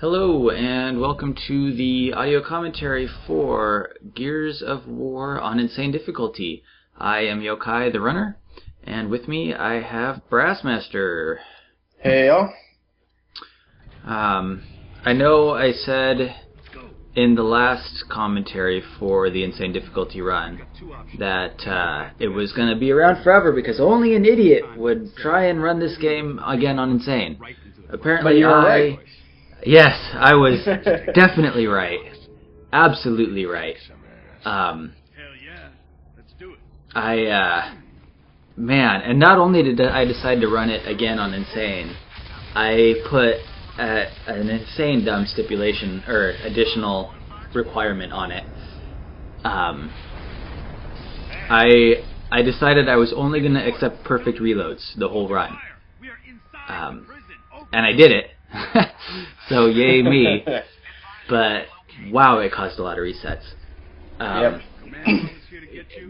Hello, and welcome to the audio commentary for Gears of War on Insane Difficulty. I am Youkai, the runner, and with me I have Brassmaster. Hey, y'all. I know I said in the last commentary for the Insane Difficulty run that it was going to be around forever because only an idiot would try and run this game again on Insane. Apparently, but you were right. Yes, I was definitely right. Absolutely right. Hell yeah, let's do it. Man, and not only did I decide to run it again on Insane, I put an insane dumb stipulation, or additional requirement on it. I decided I was only going to accept perfect reloads the whole run. And I did it. So yay me. But wow, it caused a lot of resets.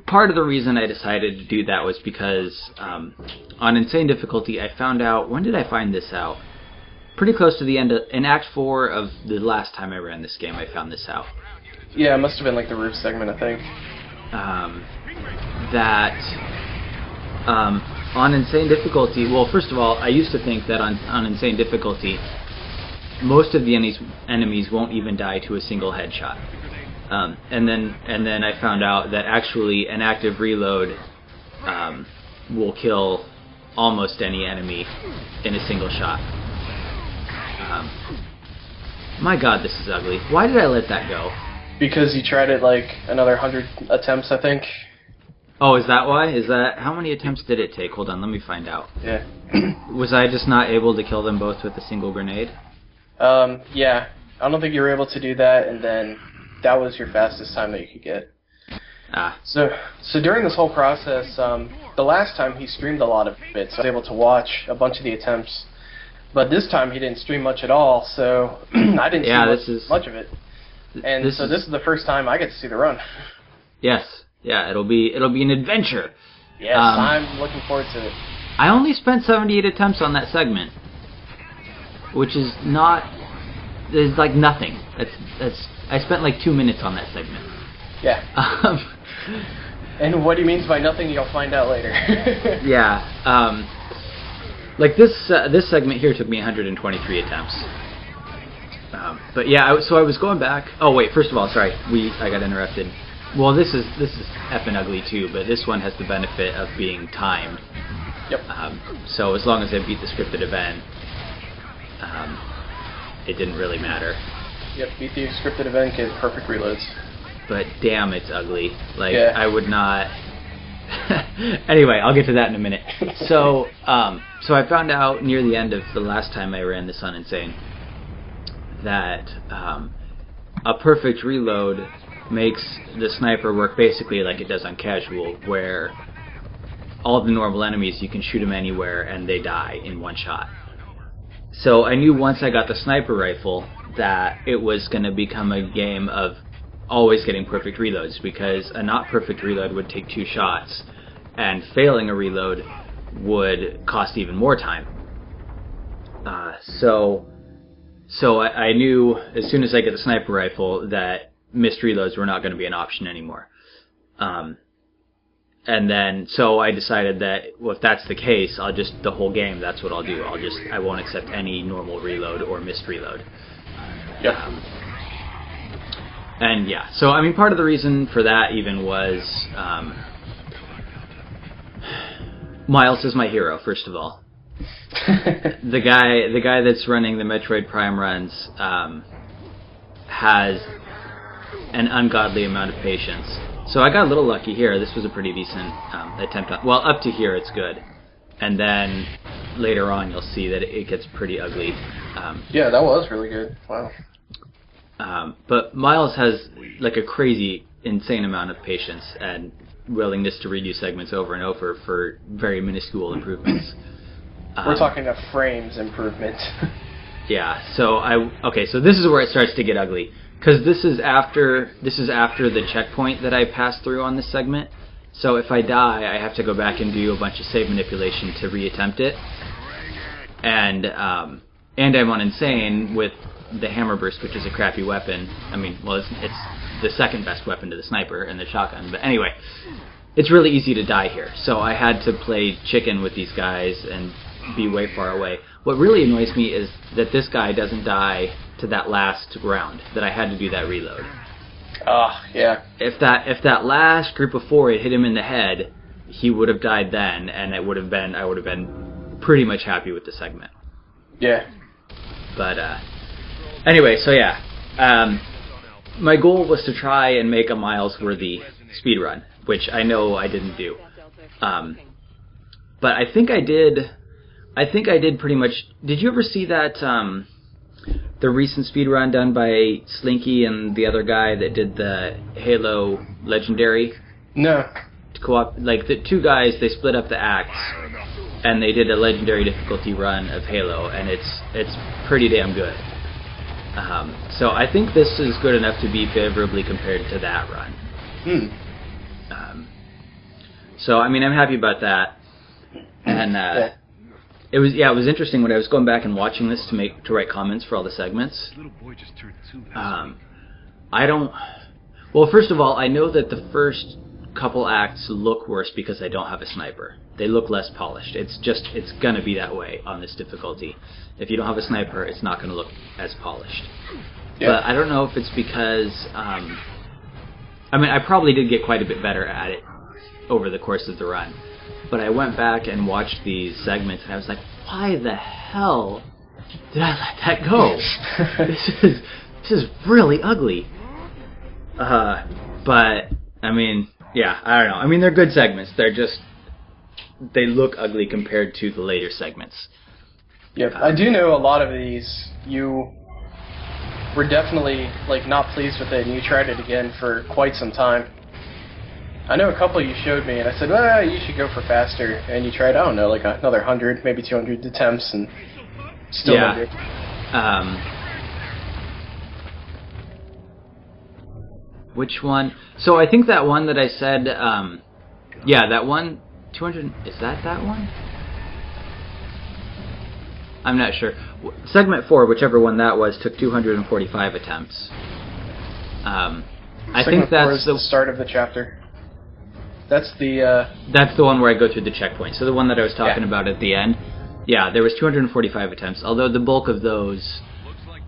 Part of the reason I decided to do that was because on Insane Difficulty I found out, when did I find this out? Pretty close to the end, in Act 4 of the last time I ran this game I found this out. Yeah, it must have been like the roof segment, I think. On Insane Difficulty, well, first of all, I used to think that on Insane Difficulty, most of the enemies won't even die to a single headshot. And then I found out that actually an active reload will kill almost any enemy in a single shot. My god, this is ugly. Why did I let that go? Because you tried it like another 100 attempts, I think. Oh, is that why? How many attempts did it take? Hold on, let me find out. Yeah. Was I just not able to kill them both with a single grenade? Yeah. I don't think you were able to do that, and then that was your fastest time that you could get. So during this whole process, the last time he streamed a lot of it, so I was able to watch a bunch of the attempts. But this time he didn't stream much at all, so I didn't see much of it. And this is the first time I get to see the run. Yes. Yeah, it'll be an adventure. Yes, I'm looking forward to it. I only spent 78 attempts on that segment, which is like nothing. I spent like 2 minutes on that segment. Yeah. And what he means by nothing, you'll find out later. Yeah. Like this segment here took me 123 attempts. But yeah, so I was going back. Oh wait, first of all, sorry, I got interrupted. Well, this is effing ugly too, but this one has the benefit of being timed. Yep. So as long as I beat the scripted event, it didn't really matter. Yep, beat the scripted event, get perfect reloads. But damn, it's ugly. Like, yeah. I would not... Anyway, I'll get to that in a minute. So I found out near the end of the last time I ran this on Insane that a perfect reload makes the sniper work basically like it does on casual, where all the normal enemies, you can shoot them anywhere and they die in one shot. So I knew once I got the sniper rifle that it was going to become a game of always getting perfect reloads, because a not perfect reload would take 2 shots, and failing a reload would cost even more time. So I knew as soon as I get the sniper rifle that missed reloads were not going to be an option anymore. And then, so I decided that, well, if that's the case, the whole game, that's what I'll do. I won't accept any normal reload or missed reload. Yep. And yeah, so I mean, part of the reason for that even was, Miles is my hero, first of all. The guy that's running the Metroid Prime runs, has an ungodly amount of patience. So I got a little lucky here. This was a pretty decent attempt on... Well, up to here it's good. And then later on you'll see that it gets pretty ugly. Yeah, that was really good. Wow. But Miles has like a crazy, insane amount of patience and willingness to redo segments over and over for very minuscule improvements. We're talking a frames improvement. Yeah, so so this is where it starts to get ugly. Because this is after the checkpoint that I passed through on this segment. So if I die, I have to go back and do a bunch of save manipulation to reattempt it. And I'm on Insane with the hammer burst, which is a crappy weapon. I mean, well, it's the second best weapon to the sniper and the shotgun. But anyway, it's really easy to die here. So I had to play chicken with these guys and be way far away. What really annoys me is that this guy doesn't die to that last round, that I had to do that reload. Yeah. If that last group of 4 had hit him in the head, he would have died then, and I would have been pretty much happy with the segment. Yeah. But anyway, so yeah, my goal was to try and make a Miles-worthy speedrun, which I know I didn't do. But I think I did. I think I did pretty much. Did you ever see that the recent speedrun done by Slinky and the other guy that did the Halo Legendary? No. Co-op, like the two guys, they split up the acts and they did a Legendary difficulty run of Halo, and it's pretty damn good. So I think this is good enough to be favorably compared to that run. So I mean, I'm happy about that, and it was interesting when I was going back and watching this to write comments for all the segments. Well, first of all, I know that the first couple acts look worse because I don't have a sniper. They look less polished. It's gonna be that way on this difficulty. If you don't have a sniper, it's not gonna look as polished. Yeah. But I don't know if it's because I mean, I probably did get quite a bit better at it over the course of the run. But I went back and watched these segments, and I was like, why the hell did I let that go? This is really ugly. But I mean, yeah, I don't know. I mean, they're good segments. They look ugly compared to the later segments. Yep, I do know a lot of these. You were definitely not pleased with it, and you tried it again for quite some time. I know a couple you showed me, and I said, well, you should go for faster. And you tried, I don't know, another 100, maybe 200 attempts, and still didn't do it. Which one? So I think that one that I said, that one, 200, is that one? I'm not sure. Segment 4, whichever one that was, took 245 attempts. I think that's the start of the chapter. That's the one where I go through the checkpoint. So the one that I was talking about at the end. Yeah, there was 245 attempts, although the bulk of those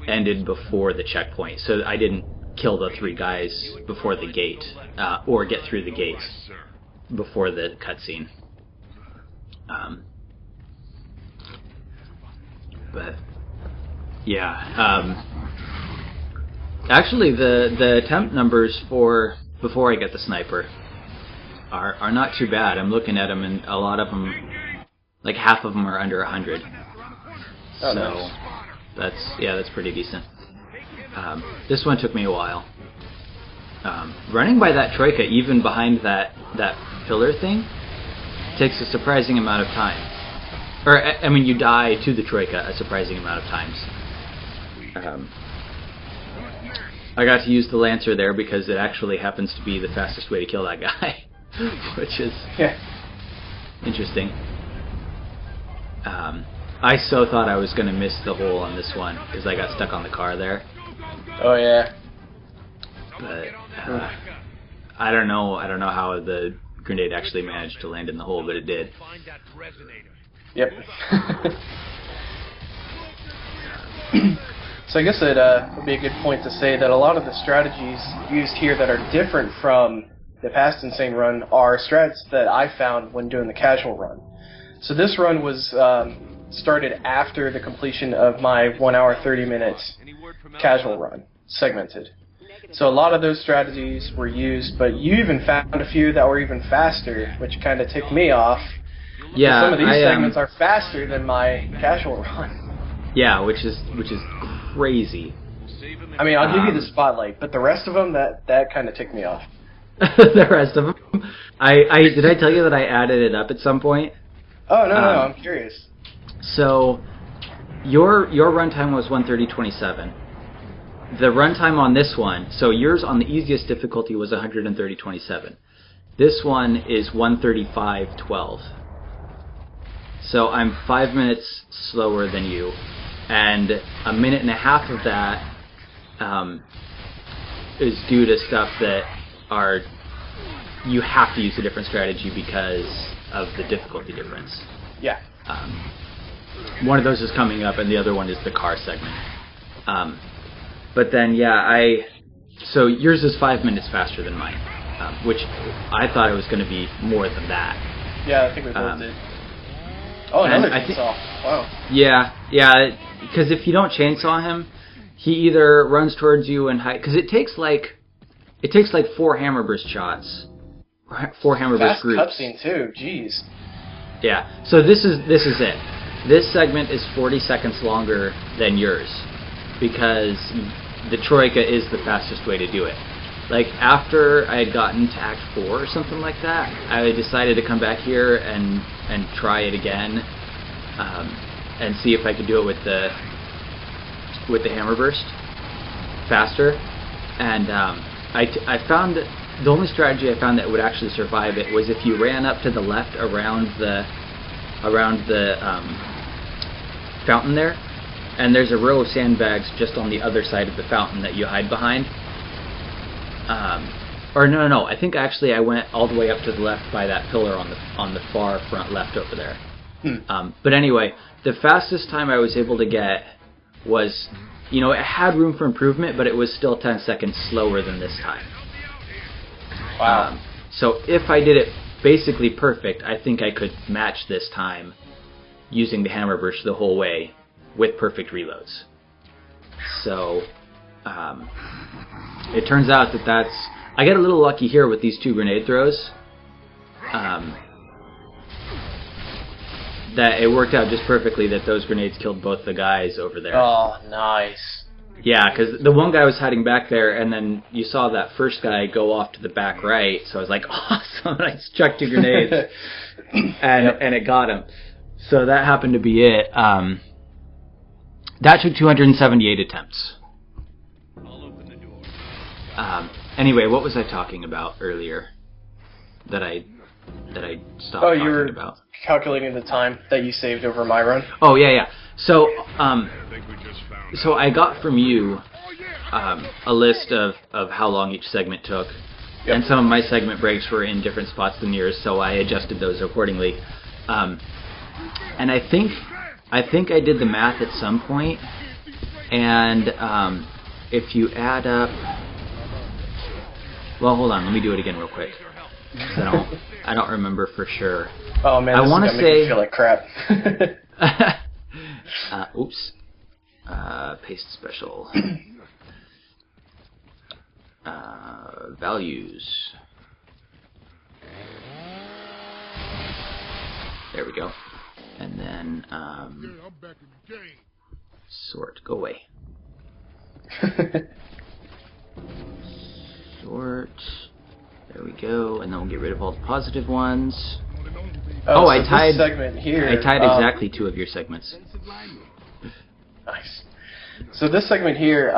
ended before the checkpoint. So I didn't kill the 3 guys before the gate, or get through the gate before the cutscene. But yeah, actually the attempt numbers for before I get the sniper are not too bad. I'm looking at them, and a lot of them, like half of them, are under 100. Oh, so nice. that's pretty decent. This one took me a while. Running by that troika, even behind that pillar thing, takes a surprising amount of time. Or, I mean, you die to the troika a surprising amount of times. I got to use the Lancer there because it actually happens to be the fastest way to kill that guy, which is interesting. I so thought I was going to miss the hole on this one because I got stuck on the car there. Oh yeah. But I don't know how the grenade actually managed to land in the hole, but it did. Yep. So I guess it would be a good point to say that a lot of the strategies used here that are different from the past Insane run are strats that I found when doing the casual run. So this run was started after the completion of my 1 hour 30 minutes casual run, segmented. So a lot of those strategies were used, but you even found a few that were even faster, which kind of ticked me off. Yeah, some of these segments are faster than my casual run. Yeah, which is crazy. I mean, I'll give you the spotlight, but the rest of them, that kind of ticked me off. The rest of them? Did I tell you that I added it up at some point? Oh, no, I'm curious. So, your runtime was 130.27. The runtime on this one, so yours on the easiest difficulty was 130.27. This one is 135.12. So I'm 5 minutes slower than you. and a minute and a half of that is due to stuff that are you have to use a different strategy because of the difficulty difference. Yeah. One of those is coming up, and the other one is the car segment. But then, yeah, so yours is 5 minutes faster than mine, which I thought it was going to be more than that. Yeah, I think we both did. Oh, another chainsaw. Wow. Yeah, because if you don't chainsaw him, he either runs towards you and hide. Because it takes like 4 hammer burst shots, 4 hammer burst groups. Fast cutscene too. Jeez. Yeah. So this is it. This segment is 40 seconds longer than yours because the Troika is the fastest way to do it. Like, after I had gotten to Act 4 or something like that, I decided to come back here and try it again and see if I could do it with the hammer burst faster. And I found that the only strategy I found that would actually survive it was if you ran up to the left around the fountain there, and there's a row of sandbags just on the other side of the fountain that you hide behind. Or no, I think actually I went all the way up to the left by that pillar on the far front left over there. But anyway, the fastest time I was able to get was, it had room for improvement, but it was still 10 seconds slower than this time. Wow. So if I did it basically perfect, I think I could match this time using the hammer burst the whole way with perfect reloads. So it turns out that I get a little lucky here with these 2 grenade throws. That it worked out just perfectly that those grenades killed both the guys over there. Oh, nice. Yeah, because the one guy was hiding back there, and then you saw that first guy go off to the back right, so I was like, awesome, and I just chucked 2 grenades, and it got him. So that happened to be it. That took 278 attempts. Anyway, what was I talking about earlier that I stopped talking about? Oh, you were calculating the time that you saved over my run? Oh, yeah. So I got from you a list of how long each segment took. Yep. And some of my segment breaks were in different spots than yours, so I adjusted those accordingly. And I think I did the math at some point, and if you add up... Well, hold on, let me do it again real quick. I don't remember for sure. Oh man, this is gonna make me feel like crap. Oops. Paste special. Values. There we go. And then sort. Go away. Sort. There we go. And then we'll get rid of all the positive ones. So I tied. This segment here. I tied exactly 2 of your segments. Nice. So this segment here,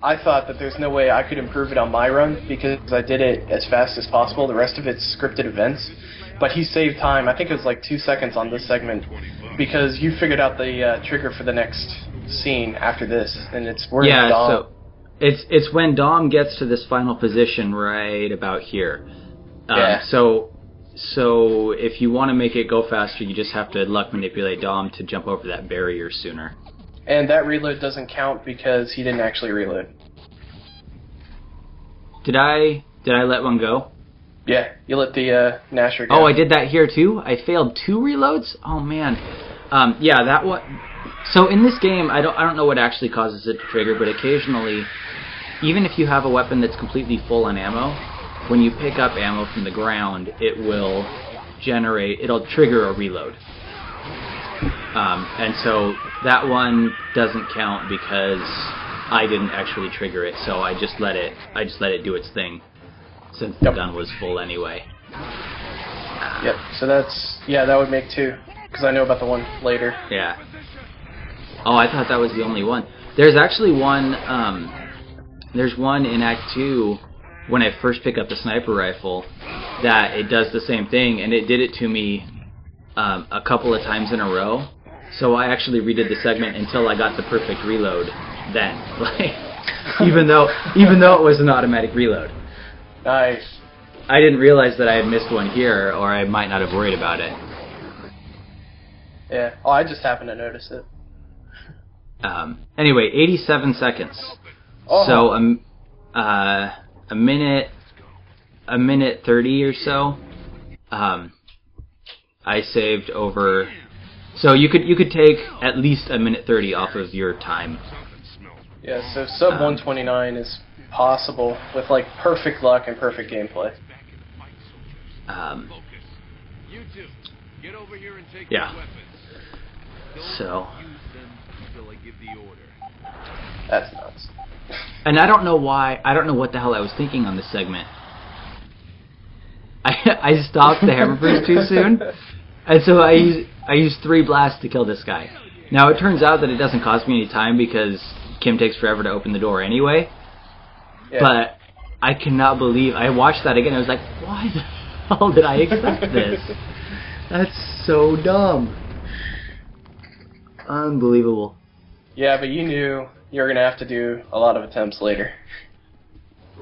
I thought that there's no way I could improve it on my run because I did it as fast as possible. The rest of it's scripted events. But he saved time. I think it was like 2 seconds on this segment because you figured out the trigger for the next scene after this, and it's where Dom. So it's when Dom gets to this final position right about here. Yeah. So if you want to make it go faster, you just have to luck manipulate Dom to jump over that barrier sooner. And that reload doesn't count because he didn't actually reload. Did I let one go? Yeah, you let the Nasher go. Oh, I did that here too? I failed 2 reloads? Oh man. Yeah, that one. So in this game, I don't know what actually causes it to trigger, but occasionally, even if you have a weapon that's completely full on ammo, when you pick up ammo from the ground, it'll trigger a reload. And so that one doesn't count because I didn't actually trigger it, so I just let it do its thing since the gun was full anyway. Yep. So that would make 2 because I know about the one later. Yeah. Oh, I thought that was the only one. There's actually one. There's one in Act 2 when I first pick up the sniper rifle that it does the same thing, and it did it to me a couple of times in a row. So I actually redid the segment until I got the perfect reload. Then, like, even though it was an automatic reload. Nice. I didn't realize that I had missed one here, or I might not have worried about it. Yeah. Oh, I just happened to notice it. Anyway, 87 seconds. Oh. So a minute 30 or so. I saved over. So you could take at least a minute 30 off of your time. Yeah. So sub 129 is possible with like perfect luck and perfect gameplay. You two, get over here and take yeah. your weapons. So. Use them until I give the order. That's nuts. And I don't know why. I don't know what the hell I was thinking on this segment. I stopped the hammer burst too soon, and so I used 3 blasts to kill this guy. Now it turns out that it doesn't cost me any time because Kim takes forever to open the door anyway. Yeah. But I cannot believe I watched that again. I was like, why the hell did I accept this? That's so dumb. Unbelievable. Yeah, but you knew you were gonna have to do a lot of attempts later.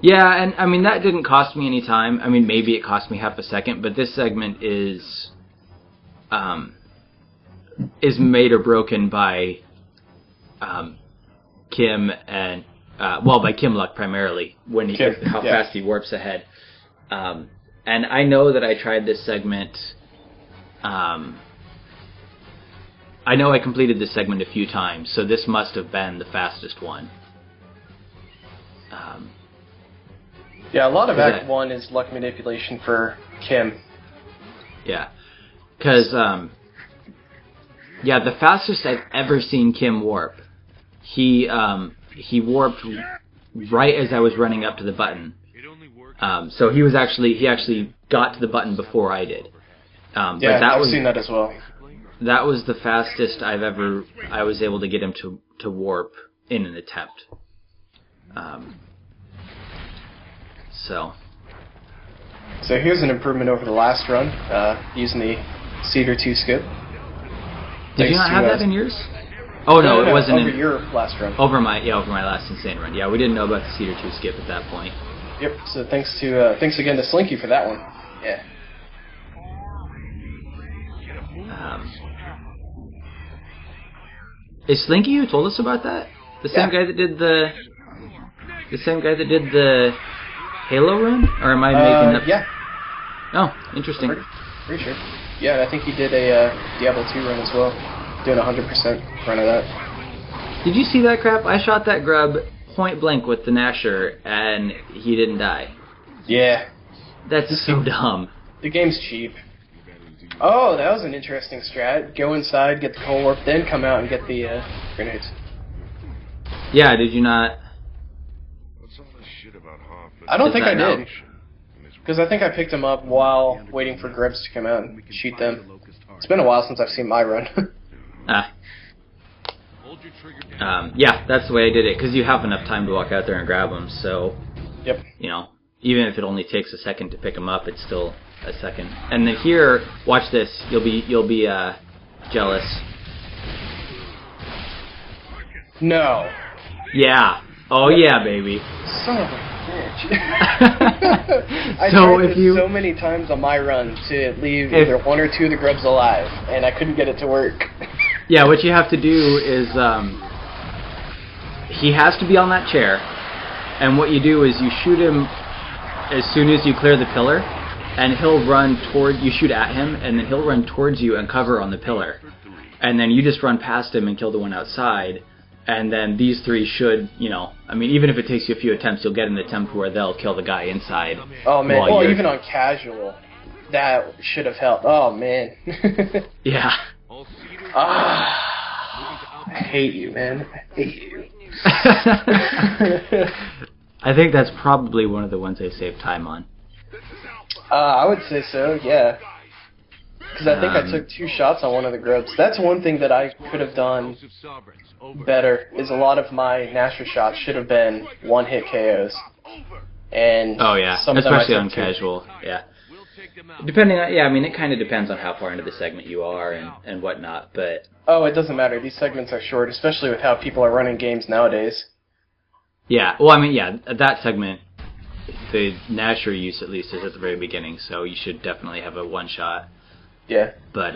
Yeah, and I mean that didn't cost me any time. I mean maybe it cost me half a second, but this segment is made or broken by Kim and by Kim luck primarily when how fast he warps ahead. And I know that I tried this segment. I know I completed this segment a few times, so this must have been the fastest one. Yeah, a lot of Act 1 is luck manipulation for Kim. Yeah. Because, the fastest I've ever seen Kim warp, he warped right as I was running up to the button. So he actually got to the button before I did. I've seen that as well. That was the fastest I was able to get him to warp in an attempt. So here's an improvement over the last run, using the Cedar 2 skip. Did you not have that in yours? Oh no, it wasn't over your last run. Over my last insane run. Yeah, we didn't know about the Cedar 2 skip at that point. Yep. So thanks again to Slinky for that one. Yeah. Is Slinky who told us about that? The same guy that did the Halo run? Or am I making up? Yeah. Oh, interesting. Pretty sure. Yeah, and I think he did a Diablo 2 run as well, doing 100% run of that. Did you see that crap? I shot that grub point blank with the Gnasher, and he didn't die. Yeah. That's so dumb. The game's cheap. Oh, that was an interesting strat. Go inside, get the cold warp, then come out and get the grenades. Yeah, did you not? I don't think I did. Because I think I picked them up while waiting for grubs to come out and shoot them. It's been a while since I've seen my run. Yeah, that's the way I did it, because you have enough time to walk out there and grab them, so, yep. Even if it only takes a second to pick them up, it's still a second. And then here, watch this, you'll be jealous. No. Yeah. Oh yeah, baby. Son of a bitch. I So tried this so many times on my run to leave either one or two of the grubs alive, and I couldn't get it to work. Yeah, what you have to do is, he has to be on that chair, and what you do is you shoot him as soon as you clear the pillar, and he'll run toward, you shoot at him, and then he'll run towards you and cover on the pillar. And then you just run past him and kill the one outside, and then these three should, even if it takes you a few attempts, you'll get an attempt where they'll kill the guy inside. Oh man, well even on casual, that should have helped. Oh man. Yeah. I hate you, man. I hate you. I think that's probably one of the ones I saved time on. I would say so, yeah. Because I think I took 2 shots on one of the grubs. That's one thing that I could have done better, is a lot of my Gnasher shots should have been one-hit KOs. And oh yeah, especially on casual, yeah. him out. Depending on, yeah, I mean, it kind of depends on how far into the segment you are and whatnot, but... Oh, it doesn't matter. These segments are short, especially with how people are running games nowadays. Yeah, well, I mean, yeah, that segment, the Nasher use at least is at the very beginning, so you should definitely have a one-shot. Yeah. But,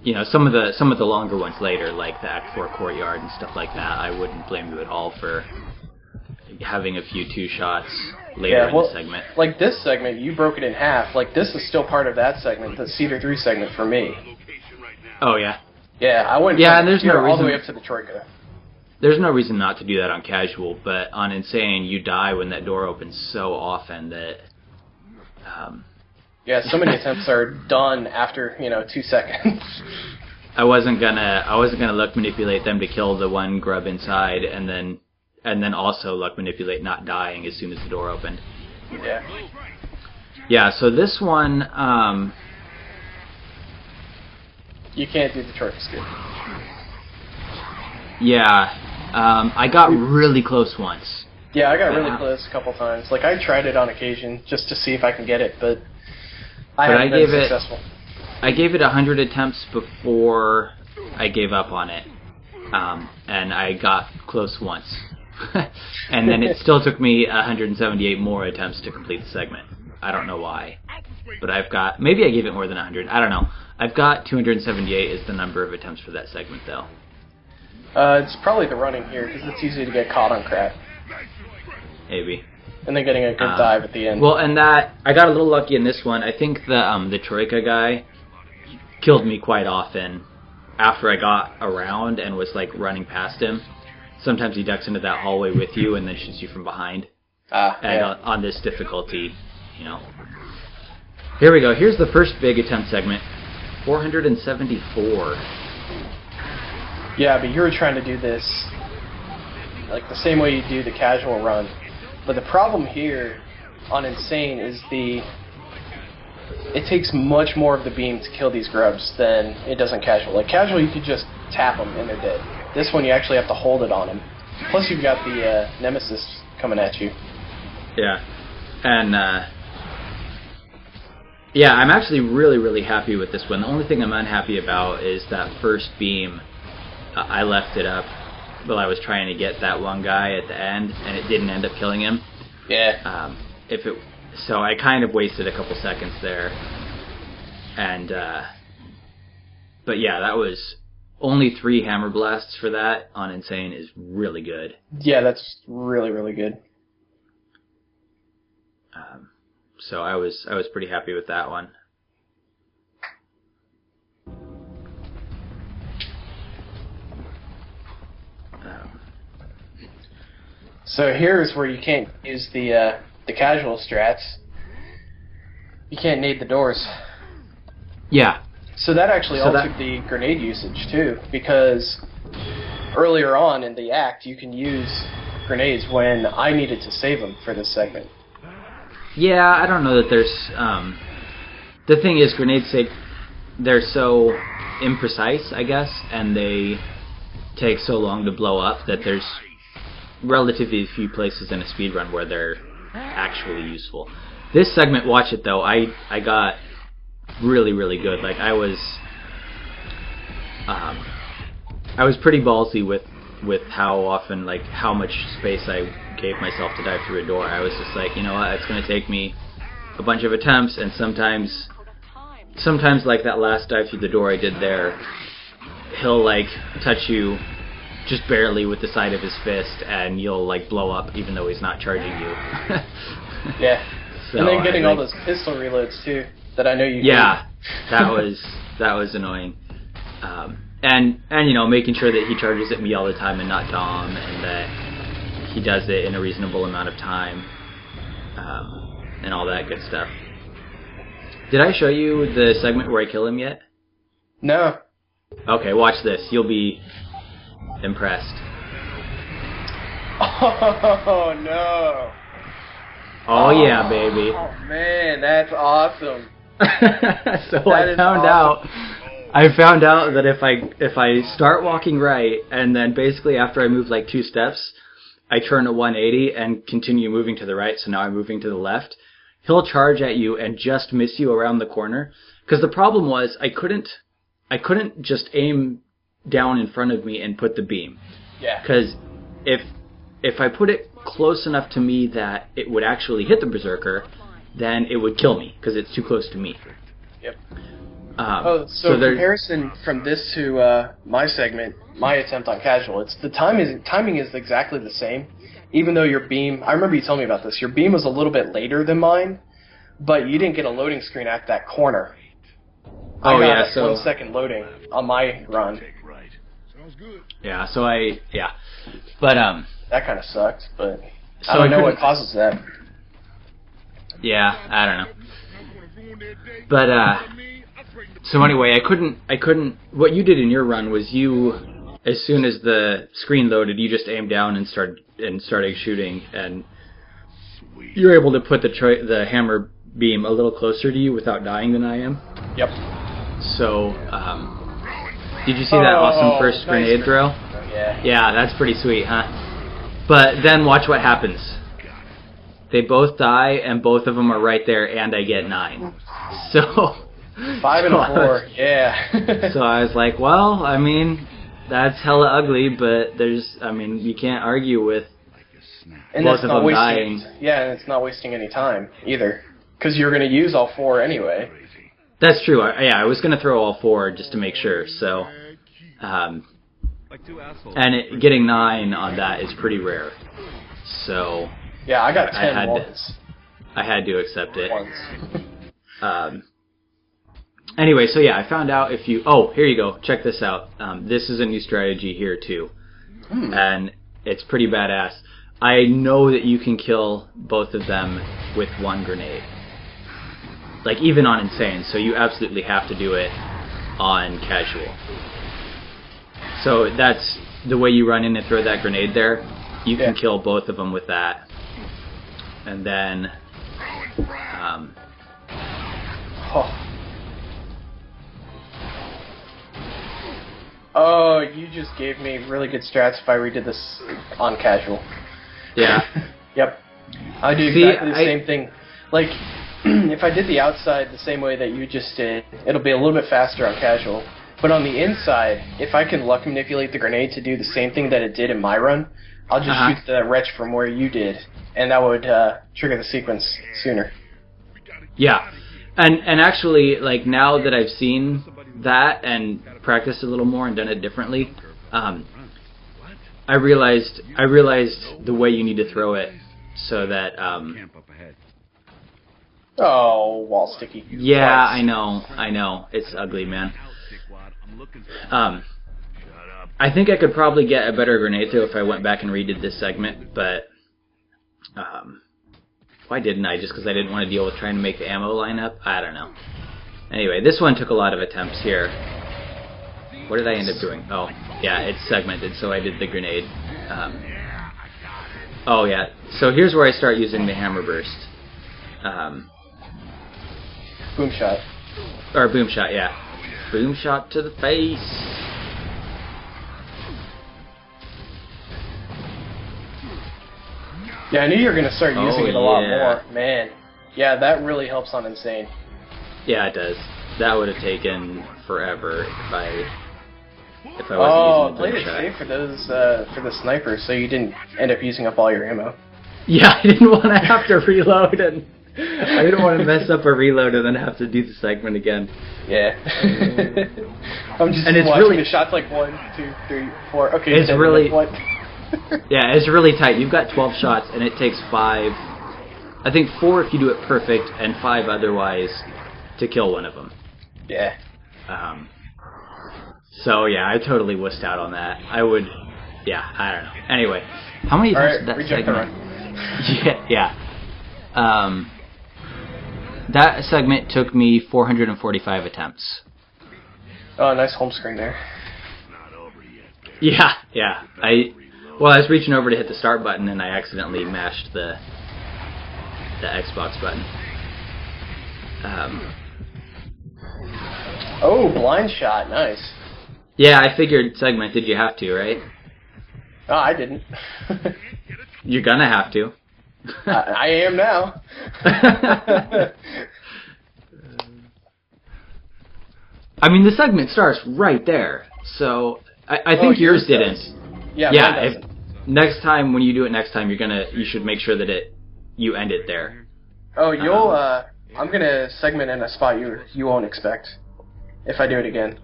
you know, some of the longer ones later, like the Act 4 Courtyard and stuff like that, I wouldn't blame you at all for having a few two-shots later in the segment. Like this segment, you broke it in half. Like, this is still part of that segment, the Cedar 3 segment for me. Oh, yeah? Yeah, I went and there's no reason, all the way up to the Troika. There's no reason not to do that on casual, but on Insane, you die when that door opens so often that... yeah, so many attempts are done after, 2 seconds. I wasn't gonna luck manipulate them to kill the one grub inside, and then also luck manipulate not dying as soon as the door opened. Yeah. Yeah, so this one, you can't do the Troika skip. Yeah, I got really close once. Yeah, I got really close a couple times. Like, I tried it on occasion just to see if I can get it, but I haven't been successful. I gave it 100 attempts before I gave up on it, and I got close once. And then it still took me 178 more attempts to complete the segment. I don't know why. But maybe I gave it more than 100. I don't know. I've got 278 is the number of attempts for that segment, though. It's probably the running here, because it's easy to get caught on crap. Maybe. And then getting a good dive at the end. Well, and I got a little lucky in this one. I think the Troika guy killed me quite often after I got around and was, like, running past him. Sometimes he ducks into that hallway with you and then shoots you from behind. On this difficulty, Here we go. Here's the first big attempt segment. 474. Yeah, but you were trying to do this like the same way you do the casual run. But the problem here on Insane is it takes much more of the beam to kill these grubs than it does on casual. Like casual, you could just tap them and they're dead. This one, you actually have to hold it on them. Plus, you've got the Nemesis coming at you. Yeah, and yeah, I'm actually really, really happy with this one. The only thing I'm unhappy about is that first beam. I left it up while I was trying to get that one guy at the end, and it didn't end up killing him. Yeah. So I kind of wasted a couple seconds there. And but yeah, that was only 3 hammer blasts for that on Insane is really good. Yeah, that's really, really good. So I was pretty happy with that one. So here's where you can't use the casual strats. You can't nade the doors. Yeah. So that actually altered the grenade usage too, because earlier on in the act you can use grenades when I needed to save them for this segment. Yeah, I don't know that there's... the thing is, grenades they're so imprecise, I guess, and they take so long to blow up that there's relatively few places in a speedrun where they're actually useful. This segment, watch it though, I got really, really good. Like, I was pretty ballsy with how often, like, how much space I gave myself to dive through a door. I was just like, you know what, it's going to take me a bunch of attempts, and sometimes like that last dive through the door I did there, he'll like touch you just barely with the side of his fist, and you'll like blow up even though he's not charging you. Yeah. So, and then getting all those pistol reloads too that I know you. Yeah, that was annoying. And making sure that he charges at me all the time and not Dom, and that he does it in a reasonable amount of time, and all that good stuff. Did I show you the segment where I kill him yet? No. Okay, watch this. You'll be impressed. Oh, no. Oh, yeah, baby. Oh, man, that's awesome. So I found out that if I start walking right, and then basically after I move like 2 steps, I turn a 180 and continue moving to the right, so now I'm moving to the left. he'll charge at you and just miss you around the corner. Because the problem was I couldn't just aim down in front of me and put the beam. Yeah. Because if I put it close enough to me that it would actually hit the berserker, then it would kill me because it's too close to me. Yep. So comparison from this to my segment, my attempt on casual, it's the timing is exactly the same. Even though your beam, I remember you telling me about this, your beam was a little bit later than mine, but you didn't get a loading screen at that corner. Oh, I yeah, got 1 second loading on my run. Yeah, but that kind of sucked, but so I don't know what causes that. Yeah, I don't know. But so anyway, I couldn't. What you did in your run was as soon as the screen loaded, you just aimed down and started shooting, and you were able to put the hammer beam a little closer to you without dying than I am. Yep. So, did you see that awesome first grenade throw? Yeah. Yeah, that's pretty sweet, huh? But then watch what happens. They both die, and both of them are right there, and I get 9. So 5 and 4, yeah. So I was like, well, I mean, that's hella ugly, but you can't argue with both of them dying. Yeah, and it's not wasting any time either, because you're going to use all 4 anyway. That's true. I was going to throw all 4 just to make sure. So, getting 9 on that is pretty rare. So yeah, I got 10 once. I had to accept it. Anyway, so yeah, I found out if you... Oh, here you go. Check this out. This is a new strategy here, too. And it's pretty badass. I know that you can kill both of them with 1 grenade. Like, even on Insane, so you absolutely have to do it on Casual. So that's the way you run in and throw that grenade there. You can kill both of them with that. And then... Oh, you just gave me really good strats if I redid this on Casual. Yeah. Yep. I do exactly the same thing. Like, if I did the outside the same way that you just did, it'll be a little bit faster on Casual. But on the inside, if I can luck manipulate the grenade to do the same thing that it did in my run, I'll just shoot the wretch from where you did, and that would trigger the sequence sooner. Yeah. And actually, like, now that I've seen that and practiced a little more and done it differently, I realized the way you need to throw it so that wall sticky. Yeah, I know. It's ugly, man. I think I could probably get a better grenade throw if I went back and redid this segment, but why didn't I? Just because I didn't want to deal with trying to make the ammo line up? I don't know. Anyway, this one took a lot of attempts here. What did I end up doing? Oh, yeah, it's segmented, so I did the grenade. Oh, yeah. So here's where I start using the hammer burst. Boom shot. Or boom shot, yeah. Boom shot to the face. Yeah, I knew you were going to start using it a lot more. Man. Yeah, that really helps on Insane. Yeah, it does. That would have taken forever if I wasn't using the boom shot. Played it safe for the sniper, so you didn't end up using up all your ammo. Yeah, I didn't want to have to reload, and I didn't want to mess up a reload and then have to do the segment again. Yeah. I'm just watching the shots like 1, 2, 3, 4. Okay, it's really... What? Yeah, it's really tight. You've got 12 shots, and it takes 5... I think 4 if you do it perfect, and 5 otherwise to kill one of them. Yeah. So, yeah, I totally wussed out on that. I would... Yeah, I don't know. Anyway, how many times did that segment... Yeah. That segment took me 445 attempts. Oh, nice home screen there. Yeah. I was reaching over to hit the start button and I accidentally mashed the Xbox button. Oh, blind shot, nice. Yeah, I figured segmented you have to, right? Oh, I didn't. You're gonna have to. I am now. I mean, the segment starts right there, so I think yours didn't. Yeah, yeah. Next time when you do it next time, you should make sure that you end it there. Oh, I'm gonna segment in a spot you won't expect if I do it again.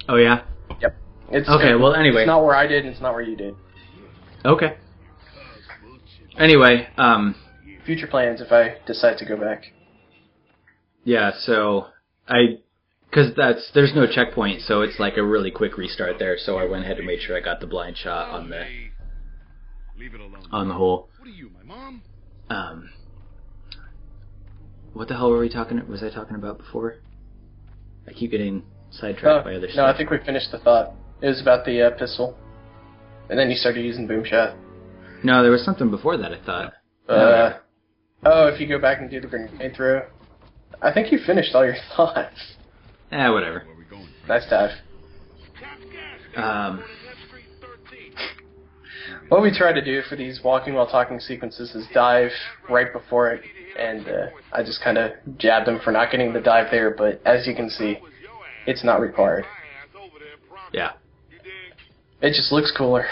Oh yeah. Yep. Okay. Well, anyway, it's not where I did, and it's not where you did. Okay. Anyway, future plans if I decide to go back. Yeah. So because there's no checkpoint, so it's like a really quick restart there. So I went ahead and made sure I got the blind shot on the hole. What are you, my mom? What the hell were we talking? Was I talking about before? I keep getting sidetracked by other stuff. No, I think we finished the thought. It was about the pistol, and then you started using boom shot. No, there was something before that. I thought. If you go back and do the grenade throw, I think you finished all your thoughts. Whatever. Nice dive. What we try to do for these walking while talking sequences is dive right before it, and I just kind of jabbed them for not getting the dive there, but as you can see, it's not required. Yeah. It just looks cooler.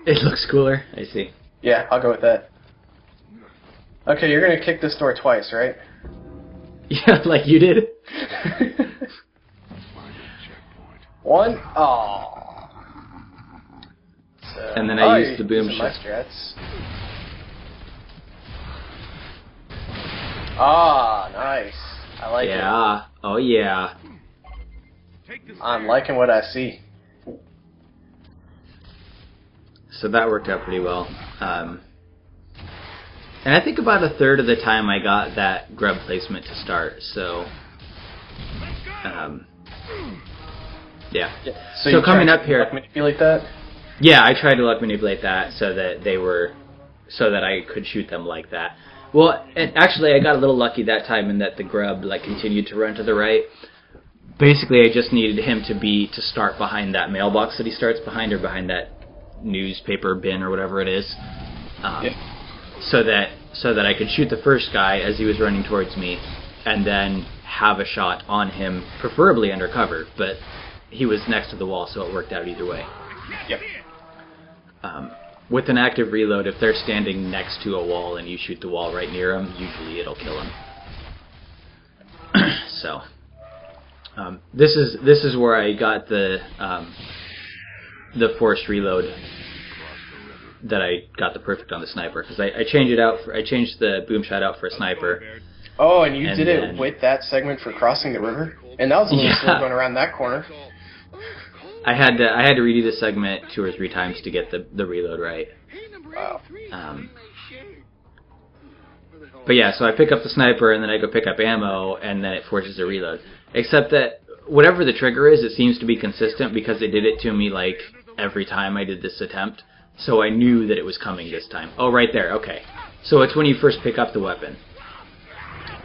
It looks cooler? I see. Yeah, I'll go with that. Okay, you're going to kick this door twice, right? Yeah, like you did. One. Oh. And then I used the boom shot. Ah, nice. I like it. Yeah. Oh, yeah. I'm liking what I see. So that worked out pretty well. And I think about a third of the time I got that grub placement to start. So, yeah. So coming up here, manipulate that. Yeah, I tried to luck manipulate that so that I could shoot them like that. Well, actually, I got a little lucky that time in that the grub continued to run to the right. Basically, I just needed him to start behind that mailbox that he starts behind, or behind that newspaper bin or whatever it is, so that I could shoot the first guy as he was running towards me, and then have a shot on him, preferably undercover. But he was next to the wall, so it worked out either way. Yep. With an active reload, if they're standing next to a wall and you shoot the wall right near them, usually it'll kill them. So, this is where I got the forced reload that I got the perfect on the sniper, because I changed it out. I changed the boom shot out for a sniper. Oh, and you did it with that segment for crossing the river, and that was a little slow going around that corner. I had to redo the segment 2 or 3 times to get the reload right. Wow. But yeah, so I pick up the sniper, and then I go pick up ammo, and then it forces a reload. Except that whatever the trigger is, it seems to be consistent, because it did it to me every time I did this attempt. So I knew that it was coming this time. Oh, right there. Okay. So it's when you first pick up the weapon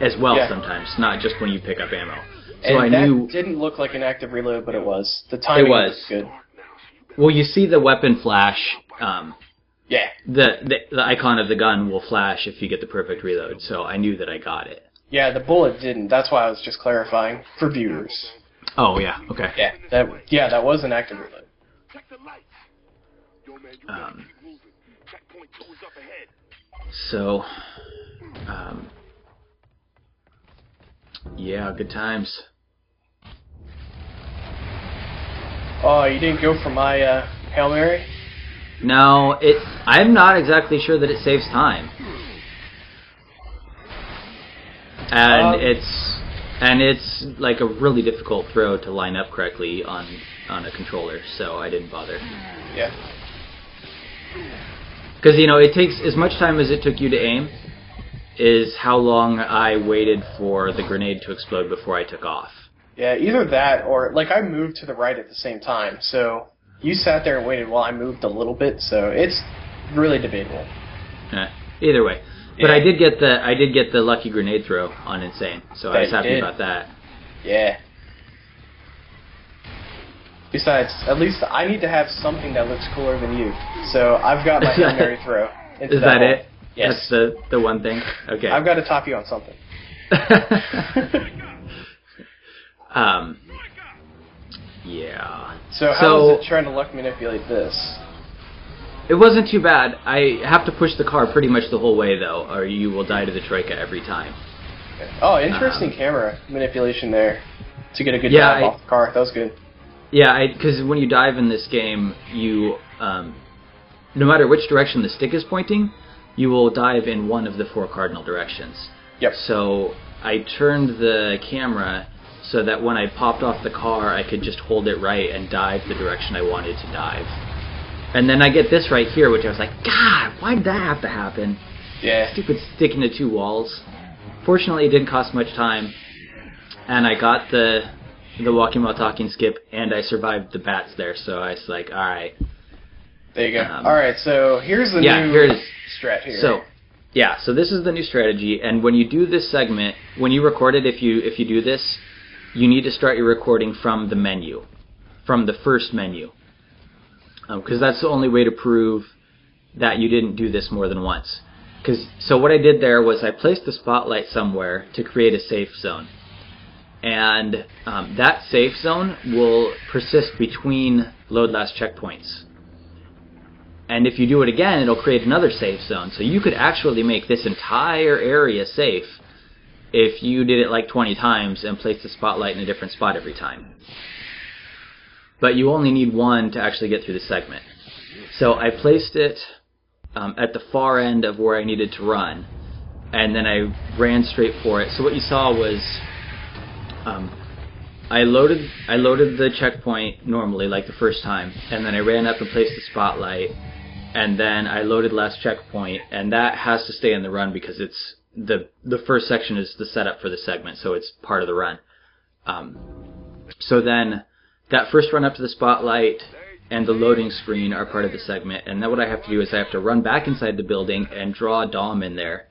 as well, sometimes, not just when you pick up ammo. So and I knew that didn't look like an active reload, but it was. The timing was good. Well, you see the weapon flash. Yeah. The icon of the gun will flash if you get the perfect reload. So I knew that I got it. Yeah, the bullet didn't. That's why I was just clarifying for viewers. Oh yeah. Okay. Yeah, that was an active reload. So, yeah, good times. Oh, you didn't go for my Hail Mary? No, I'm not exactly sure that it saves time. And it's like a really difficult throw to line up correctly on a controller, so I didn't bother. Yeah. Because, it takes as much time as it took you to aim is how long I waited for the grenade to explode before I took off. Yeah, either that or, I moved to the right at the same time, so you sat there and waited while I moved a little bit, so it's really debatable. Either way. But I did get the lucky grenade throw on Insane, so I was happy about that. Yeah. Besides, at least I need to have something that looks cooler than you. So I've got my Hail Mary throw. Is that it? Yes. That's the one thing? Okay. I've got to top you on something. Yeah. So how is it trying to luck manipulate this? It wasn't too bad. I have to push the car pretty much the whole way, though, or you will die to the troika every time. Oh, interesting camera manipulation there to get a good dive off the car. That was good. Yeah, because when you dive in this game, you, no matter which direction the stick is pointing, you will dive in one of the 4 cardinal directions. Yep. So I turned the camera so that when I popped off the car, I could just hold it right and dive the direction I wanted to dive. And then I get this right here, which I was like, God, why did that have to happen? Yeah. Stupid sticking to 2 walls. Fortunately, it didn't cost much time, and I got the walking while talking skip, and I survived the bats there, so I was like, alright. There you go. Alright, so here's the new strat here. So this is the new strategy, and when you do this segment, when you record it, if you do this, you need to start your recording from the menu, from the first menu. Because that's the only way to prove that you didn't do this more than once. So what I did there was I placed the spotlight somewhere to create a safe zone. And that safe zone will persist between load last checkpoints. And if you do it again, it'll create another safe zone. So you could actually make this entire area safe if you did it like 20 times and placed the spotlight in a different spot every time. But you only need one to actually get through the segment. So I placed it at the far end of where I needed to run, and then I ran straight for it. So what you saw was I loaded the checkpoint normally, like the first time, and then I ran up and placed the spotlight, and then I loaded last checkpoint, and that has to stay in the run because it's the first section is the setup for the segment, so it's part of the run. So then that first run up to the spotlight and the loading screen are part of the segment, and then what I have to do is I have to run back inside the building and draw a dom in there.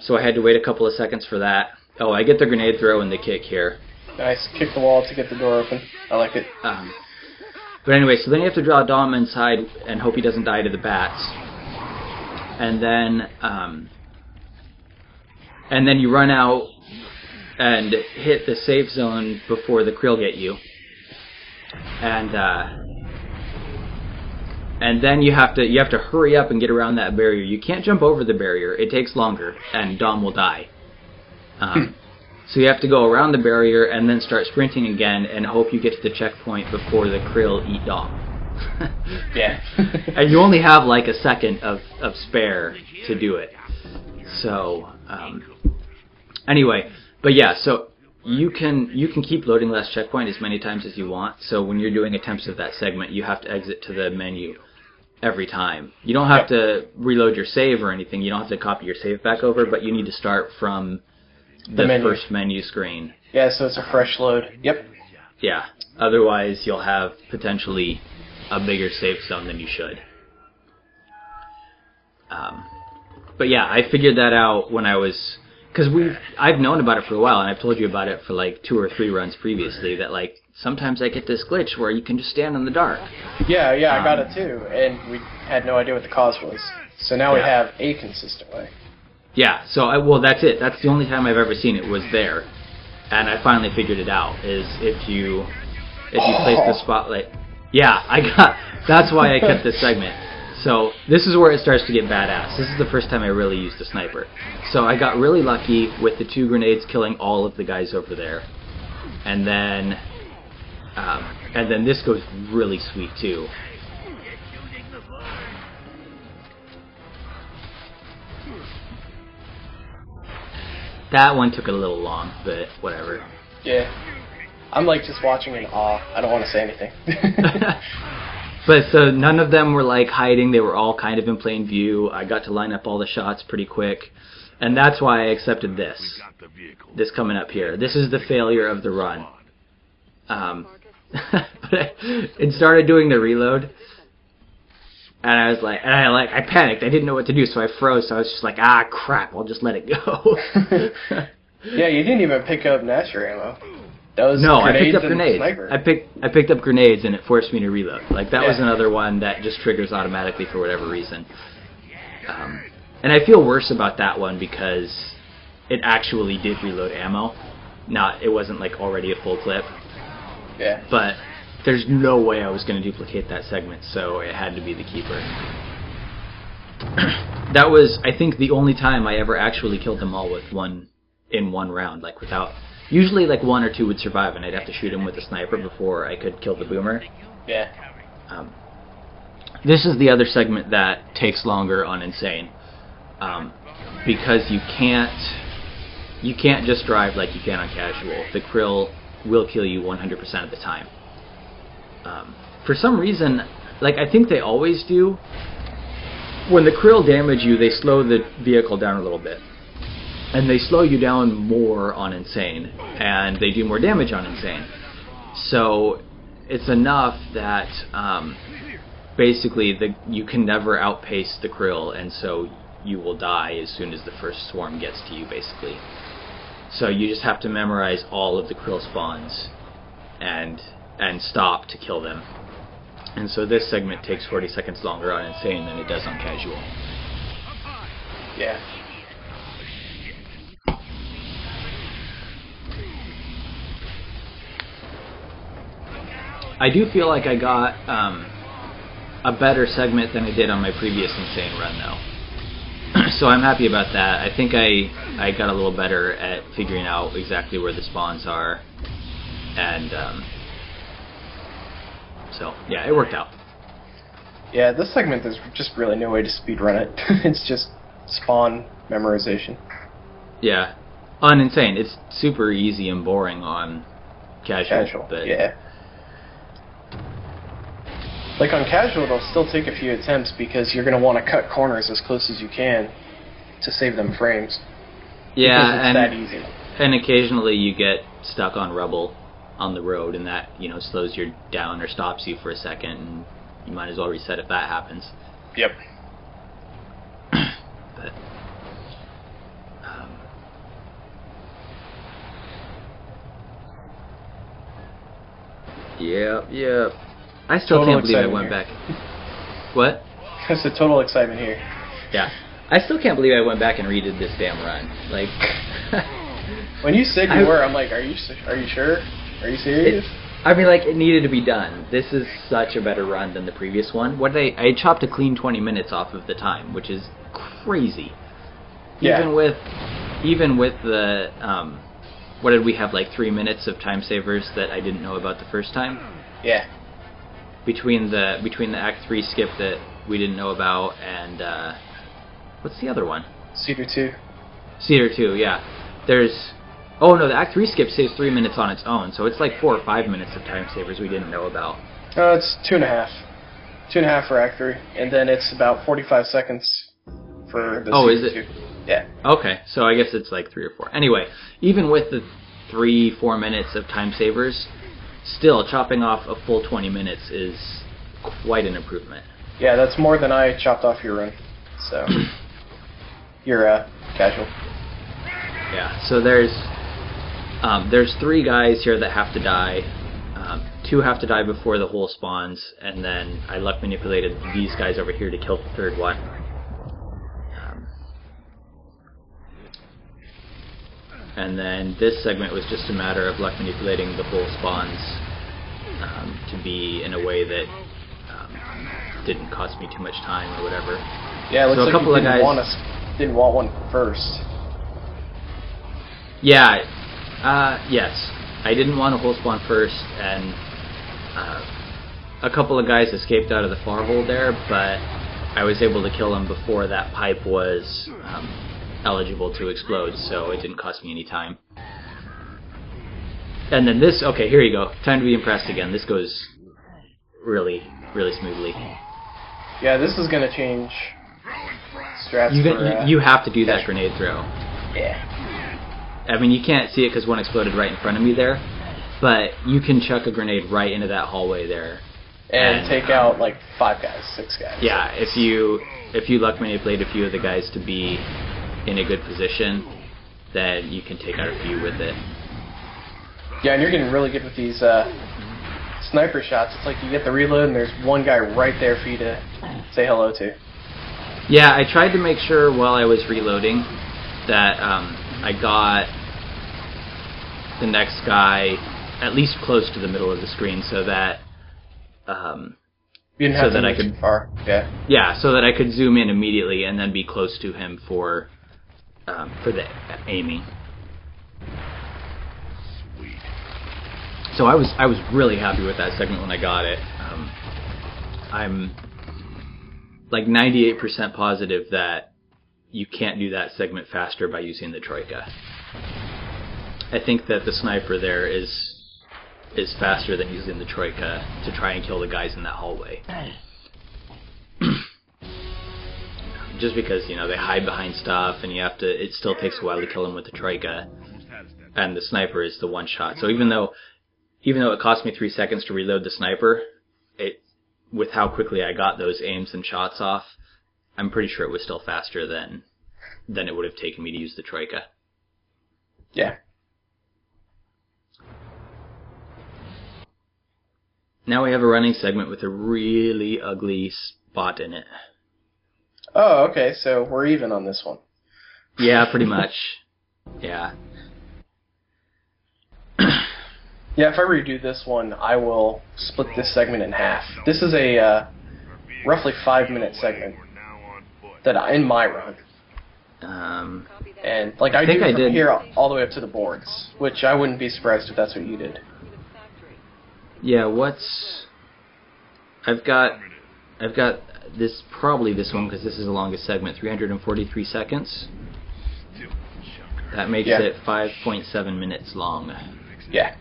So I had to wait a couple of seconds for that. Oh, I get the grenade throw and the kick here. Nice. Kick the wall to get the door open. I like it. But anyway, so then you have to draw a dom inside and hope he doesn't die to the bats. And then you run out and hit the safe zone before the krill get you. And then you have to hurry up and get around that barrier. You can't jump over the barrier. It takes longer, and Dom will die. So you have to go around the barrier and then start sprinting again and hope you get to the checkpoint before the krill eat Dom. Yeah. And you only have like a second of spare to do it. So anyway, but yeah, so you can keep loading last checkpoint as many times as you want. So when you're doing attempts of that segment, you have to exit to the menu every time. You don't have to reload your save or anything. You don't have to copy your save back over, but you need to start from the first menu screen. Yeah, so it's a fresh load. Yep. Yeah. Otherwise, you'll have potentially a bigger safe zone than you should. But yeah, I figured that out when I was... Because I've known about it for a while, and I've told you about it for like 2 or 3 runs previously, that like sometimes I get this glitch where you can just stand in the dark. Yeah, I got it too, and we had no idea what the cause was. So now we have a consistent way. Yeah, so that's it. That's the only time I've ever seen it was there. And I finally figured it out, is if you place the spotlight. Yeah, that's why I kept this segment. So this is where it starts to get badass. This is the first time I really used a sniper. So I got really lucky with the 2 grenades killing all of the guys over there. And then this goes really sweet too. That one took a little long, but whatever. Yeah. I'm like just watching in awe. I don't want to say anything. But so none of them were like hiding. They were all kind of in plain view. I got to line up all the shots pretty quick. And that's why I accepted this. This coming up here. This is the failure of the run. But it started doing the reload. And I panicked. I didn't know what to do, so I froze. So I was just like, crap, I'll just let it go. Yeah, you didn't even pick up Nasher ammo. No, I picked up grenades. I picked up grenades, and it forced me to reload. Like that was another one that just triggers automatically for whatever reason. And I feel worse about that one because it actually did reload ammo. It wasn't like already a full clip. Yeah. But there's no way I was going to duplicate that segment, so it had to be the keeper. That was, I think, the only time I ever actually killed them all in one round, like without. Usually, like 1 or 2 would survive, and I'd have to shoot him with a sniper before I could kill the boomer. Yeah. This is the other segment that takes longer on Insane, because you can't just drive like you can on casual. The krill will kill you 100% of the time. For some reason, like I think they always do. When the krill damage you, they slow the vehicle down a little bit. And they slow you down more on Insane, and they do more damage on Insane. So it's enough that basically you can never outpace the krill, and so you will die as soon as the first swarm gets to you, basically. So you just have to memorize all of the krill spawns and stop to kill them. And so this segment takes 40 seconds longer on Insane than it does on casual. Yeah. I do feel like I got a better segment than I did on my previous Insane run, though. So I'm happy about that. I think I got a little better at figuring out exactly where the spawns are. And so, yeah, it worked out. Yeah, this segment, there's just really no way to speedrun it. It's just spawn memorization. Yeah. On Insane, it's super easy and boring on casual. But yeah. Like on casual, they'll still take a few attempts because you're going to want to cut corners as close as you can to save them frames. Yeah, because it's that easy. And occasionally you get stuck on rubble on the road, and that, slows you down or stops you for a second, and you might as well reset if that happens. Yep. But yep. I still can't believe I went back. What? That's the total excitement here. Yeah. I still can't believe I went back and redid this damn run. Like, when you said you were, I'm like, are you sure? Are you serious? It needed to be done. This is such a better run than the previous one. I chopped a clean 20 minutes off of the time, which is crazy. Yeah. Even with the what did we have, like 3 minutes of time savers that I didn't know about the first time? Yeah. Between the Act 3 skip that we didn't know about and what's the other one? Cedar 2. Cedar 2, yeah. Oh no, the Act 3 skip saves 3 minutes on its own, so it's like 4 or 5 minutes of time savers we didn't know about. It's 2.5. 2.5 for Act 3, and then it's about 45 seconds for the Cedar is it? 2. Yeah. Okay, so I guess it's like 3 or 4. Anyway, even with the 3-4 minutes of time savers, still chopping off a full 20 minutes is quite an improvement. Yeah, that's more than I chopped off your run. So you're casual. Yeah. So there's 3 guys here that have to die. 2 have to die before the hole spawns, and then I luck manipulated these guys over here to kill the 3rd one. And then this segment was just a matter of luck manipulating the hole spawns to be in a way that didn't cost me too much time or whatever. Yeah, it looks so like a couple you of guys didn't want one first. Yeah, yes. I didn't want a hole spawn first, and a couple of guys escaped out of the far hole there, but I was able to kill them before that pipe was eligible to explode, so it didn't cost me any time. And then this, okay, here you go. Time to be impressed again. This goes really, really smoothly. Yeah, this is going to change strats you have to do that grenade throw. Yeah. I mean, you can't see it because one exploded right in front of me there, but you can chuck a grenade right into that hallway there. And take out like 5 guys, 6 guys. Yeah, if you luck manipulate a few of the guys to be in a good position, then you can take out a few with it. Yeah, and you're getting really good with these sniper shots. It's like you get the reload and there's one guy right there for you to say hello to. Yeah, I tried to make sure while I was reloading that I got the next guy at least close to the middle of the screen, so that you didn't have to move too far. Yeah, so that I could zoom in immediately and then be close to him for the aiming. Sweet. So I was really happy with that segment when I got it. I'm like 98% positive that you can't do that segment faster by using the Troika. I think that the sniper there is faster than using the Troika to try and kill the guys in that hallway. Just because, you know, they hide behind stuff and it still takes a while to kill them with the Troika. And the sniper is the one shot. So even though it cost me 3 seconds to reload the sniper, with how quickly I got those aims and shots off, I'm pretty sure it was still faster than it would have taken me to use the Troika. Yeah. Now we have a running segment with a really ugly spot in it. Oh, okay, so we're even on this one. Yeah, pretty much. Yeah. Yeah, if I redo this one, I will split this segment in half. This is a roughly 5-minute segment in my run. And like I do from here all the way up to the boards, which I wouldn't be surprised if that's what you did. Yeah, I've got this, probably this one, because this is the longest segment, 343 seconds. That makes it 5.7 minutes long. Yeah.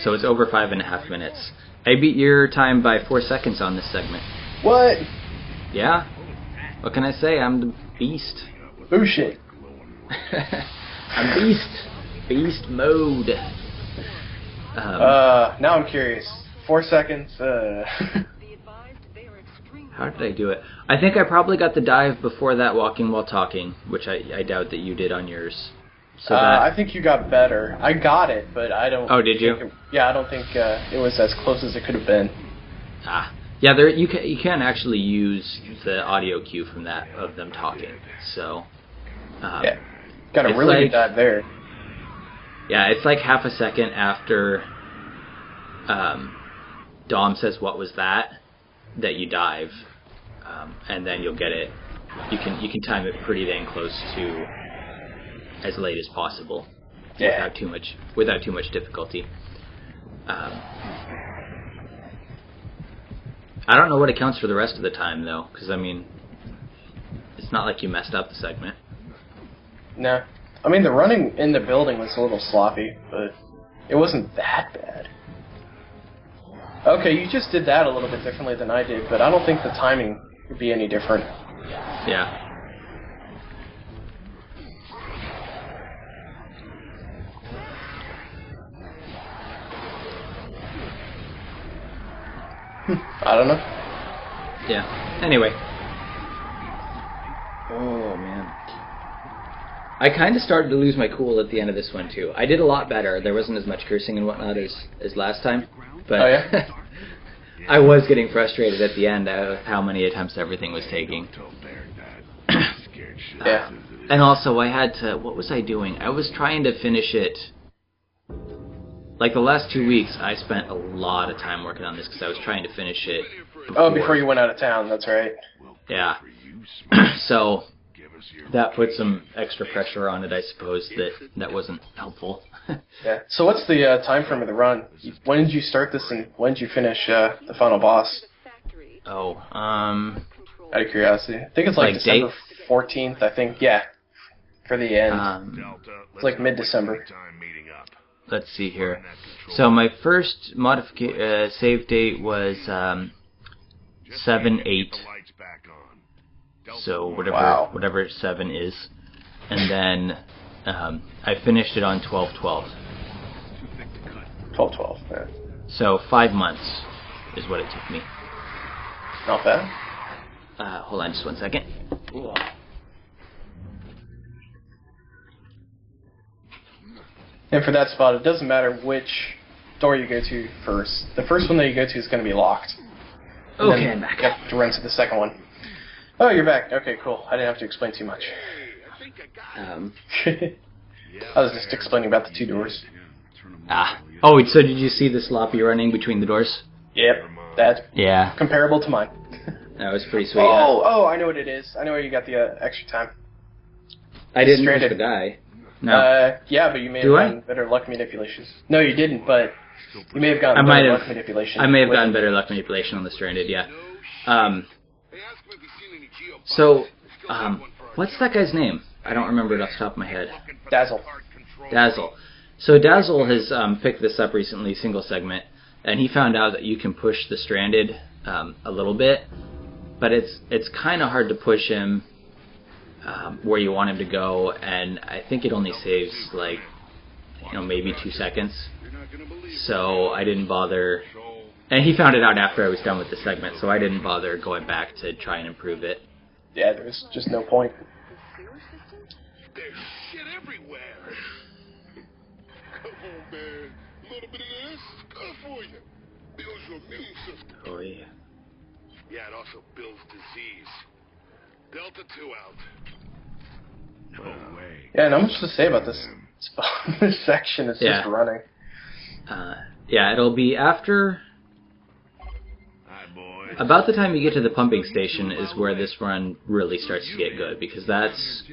So it's over 5.5 minutes. I beat your time by 4 seconds on this segment. What? Yeah. What can I say? I'm the beast. Bullshit. I'm beast. Beast mode. Now I'm curious. 4 seconds. How did I do it? I think I probably got the dive before that walking while talking, which I doubt that you did on yours. So I think you got better. I got it, but I don't... Oh, did you? I don't think it was as close as it could have been. Ah. Yeah, you can actually use the audio cue from that, of them talking. So... yeah. Got a really good dive there. Yeah, it's like half a second after Dom says, "What was that?" that you dive, and then you'll get it. You can time it pretty dang close to as late as possible, without too much difficulty. I don't know what accounts for the rest of the time though, because I mean, it's not like you messed up the segment. No. I mean, the running in the building was a little sloppy, but it wasn't that bad. Okay, you just did that a little bit differently than I did, but I don't think the timing would be any different. Yeah. I don't know. Yeah. Anyway. Oh, man. I kind of started to lose my cool at the end of this one, too. I did a lot better. There wasn't as much cursing and whatnot as last time. But I was getting frustrated at the end of how many attempts everything was taking. Yeah. And also, I had to... What was I doing? I was trying to finish it... Like, the last 2 weeks, I spent a lot of time working on this because I was trying to finish it before you went out of town, that's right. Yeah. So... that put some extra pressure on it, I suppose. That wasn't helpful. Yeah. So what's the time frame of the run? When did you start this and when did you finish the final boss? Oh, out of curiosity. I think it's like December 14th, I think. Yeah. For the end. It's like mid-December. Let's see here. So my first save date was 7/8. So whatever 7 is, and then I finished it on 12/12. 12/12. Yeah. So 5 months is what it took me. Not bad. Hold on, just 1 second. Ooh. And for that spot, it doesn't matter which door you go to first. The first one that you go to is going to be locked. Okay, I'm back. You have to run to the second one. Oh, you're back. Okay, cool. I didn't have to explain too much. I was just explaining about the 2 doors. Oh, so did you see the sloppy running between the doors? Yep. That's comparable to mine. That was pretty sweet. Oh, I know what it is. I know where you got the extra time. I didn't push the die. No. Yeah, but you may have gotten better luck manipulations. No, you didn't, but you may have gotten better luck manipulation. I may have gotten better luck manipulation on the Stranded, yeah. So, what's that guy's name? I don't remember it off the top of my head. Dazzle. So Dazzle has picked this up recently, single segment, and he found out that you can push the Stranded a little bit, but it's kind of hard to push him where you want him to go, and I think it only saves like, maybe 2 seconds. So I didn't bother, and he found it out after I was done with the segment, so I didn't bother going back to try and improve it. Yeah, there's just no point. There's shit everywhere. Come on, man. A little bit of this, good for you. Builds your immune system. Oh, yeah. Yeah, it also builds disease. Delta 2 out. No way. Yeah, not much to say about this section. It's just running. Yeah, it'll be after... About the time you get to the pumping station is where this run really starts to get good, because that's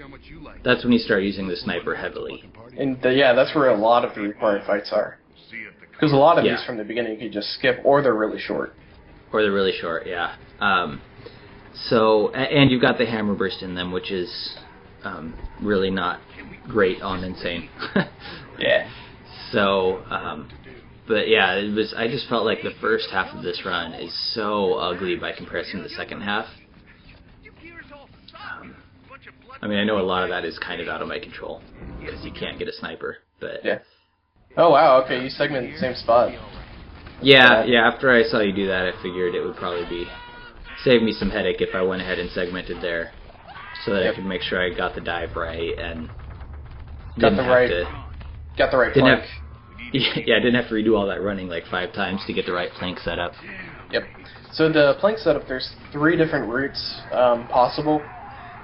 when you start using the sniper heavily. And that's where a lot of the required fights are. Because a lot of these from the beginning you could just skip, or they're really short. Yeah. So, and you've got the hammer burst in them, which is really not great on Insane. Yeah. So, but yeah, I just felt like the first half of this run is so ugly by comparison to the second half. I mean, I know a lot of that is kind of out of my control, because you can't get a sniper, but... Yeah. Oh, wow, okay, you segmented the same spot. Yeah, after I saw you do that, I figured it would probably save me some headache if I went ahead and segmented there, so that I could make sure I got the dive right, and got the right plank. Yeah, I didn't have to redo all that running like 5 times to get the right plank set up. Yep. So the plank setup, there's 3 different routes possible,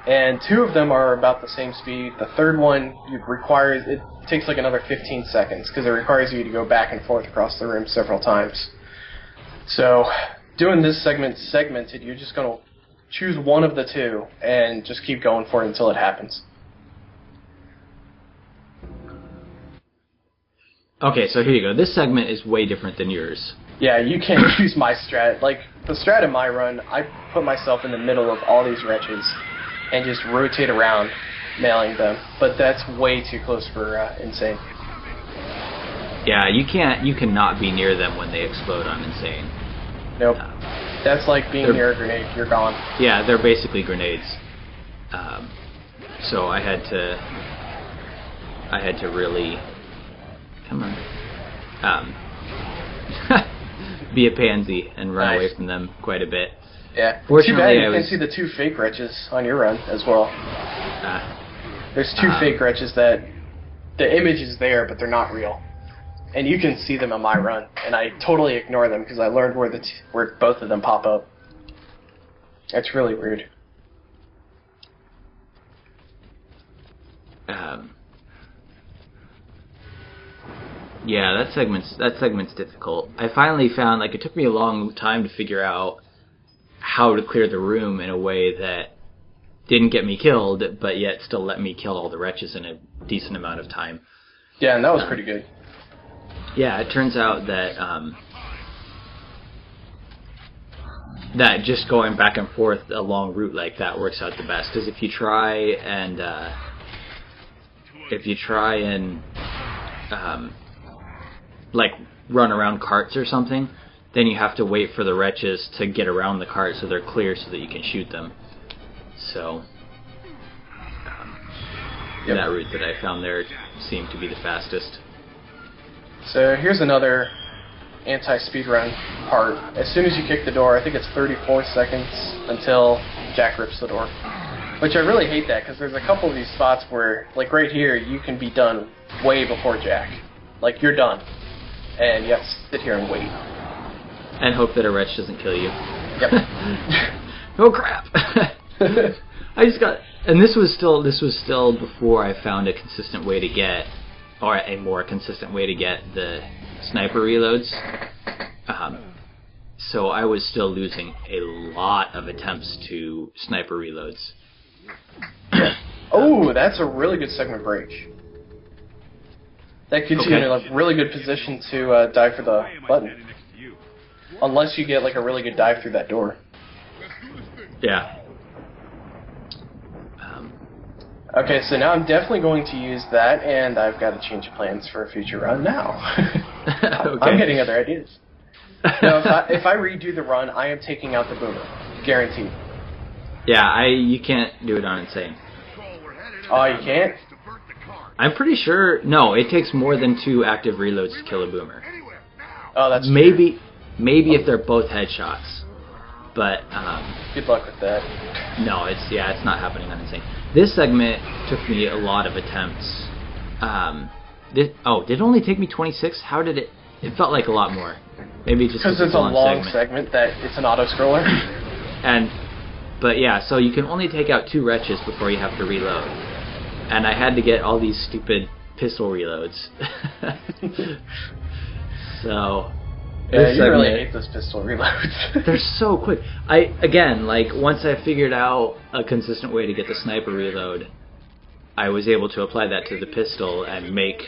and 2 of them are about the same speed. The third one it takes like another 15 seconds because it requires you to go back and forth across the room several times. So doing this segmented, you're just going to choose one of the 2 and just keep going for it until it happens. Okay, so here you go. This segment is way different than yours. Yeah, you can't use my strat. Like, the strat in my run, I put myself in the middle of all these wretches and just rotate around, nailing them. But that's way too close for Insane. Yeah, you cannot be near them when they explode on Insane. Nope. That's like being near a grenade. You're gone. Yeah, they're basically grenades. So I had to really... Come on. Be a pansy and run away from them quite a bit. Yeah. Fortunately, too bad you can see the 2 fake wretches on your run as well. There's 2 fake wretches that the image is there, but they're not real. And you can see them on my run, and I totally ignore them because I learned where both of them pop up. That's really weird. Yeah, that segment's difficult. I finally found, like, it took me a long time to figure out how to clear the room in a way that didn't get me killed, but yet still let me kill all the wretches in a decent amount of time. Yeah, and that was pretty good. Yeah, it turns out that that just going back and forth a long route like that works out the best. Because if you try and like run around carts or something, then you have to wait for the wretches to get around the cart so they're clear so that you can shoot them. So that route that I found there seemed to be the fastest. So here's another anti-speedrun part. As soon as you kick the door, I think it's 34 seconds until Jack rips the door. Which I really hate that, because there's a couple of these spots where, like right here, you can be done way before Jack. Like, you're done. And you have to sit here and wait. And hope that a wretch doesn't kill you. Yep. Oh, crap! I just got, and this was still before I found a consistent way to get, or a more consistent way to get the sniper reloads. So I was still losing a lot of attempts to sniper reloads. Oh, that's a really good segment break. That gets you in a really good position to dive for the button. Unless you get like a really good dive through that door. Yeah. Okay, so now I'm definitely going to use that, and I've got to change plans for a future run now. Okay. I'm getting other ideas. No, if I redo the run, I am taking out the boomer. Guaranteed. Yeah, you can't do it on Insane. Oh, you can't? I'm pretty sure, no, it takes more than 2 active reloads to kill a boomer. Oh, that's maybe if they're both headshots. But good luck with that. No, it's not happening on Insane. This segment took me a lot of attempts. Did it only take me 26? How did it? It felt like a lot more. Maybe just because it's a long segment that it's an auto scroller. But yeah, so you can only take out 2 wretches before you have to reload, and I had to get all these stupid pistol reloads. So. Yeah, you really hate those pistol reloads. They're so quick. Once I figured out a consistent way to get the sniper reload, I was able to apply that to the pistol and make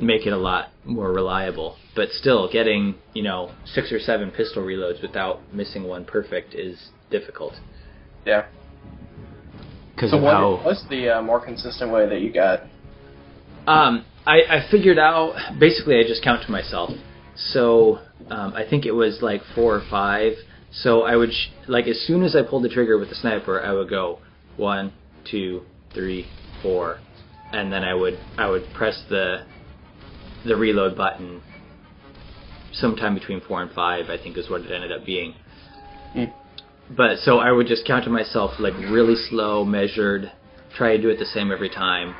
it a lot more reliable. But still, getting 6 or 7 pistol reloads without missing one perfect is difficult. Yeah. So what's the more consistent way that you got? I figured out, basically I just count to myself. So I think it was like 4 or 5. So I would as soon as I pulled the trigger with the sniper, I would go 1, 2, 3, 4, and then I would press the reload button sometime between 4 and 5. I think is what it ended up being. But so I would just count to myself really slow, measured, try to do it the same every time,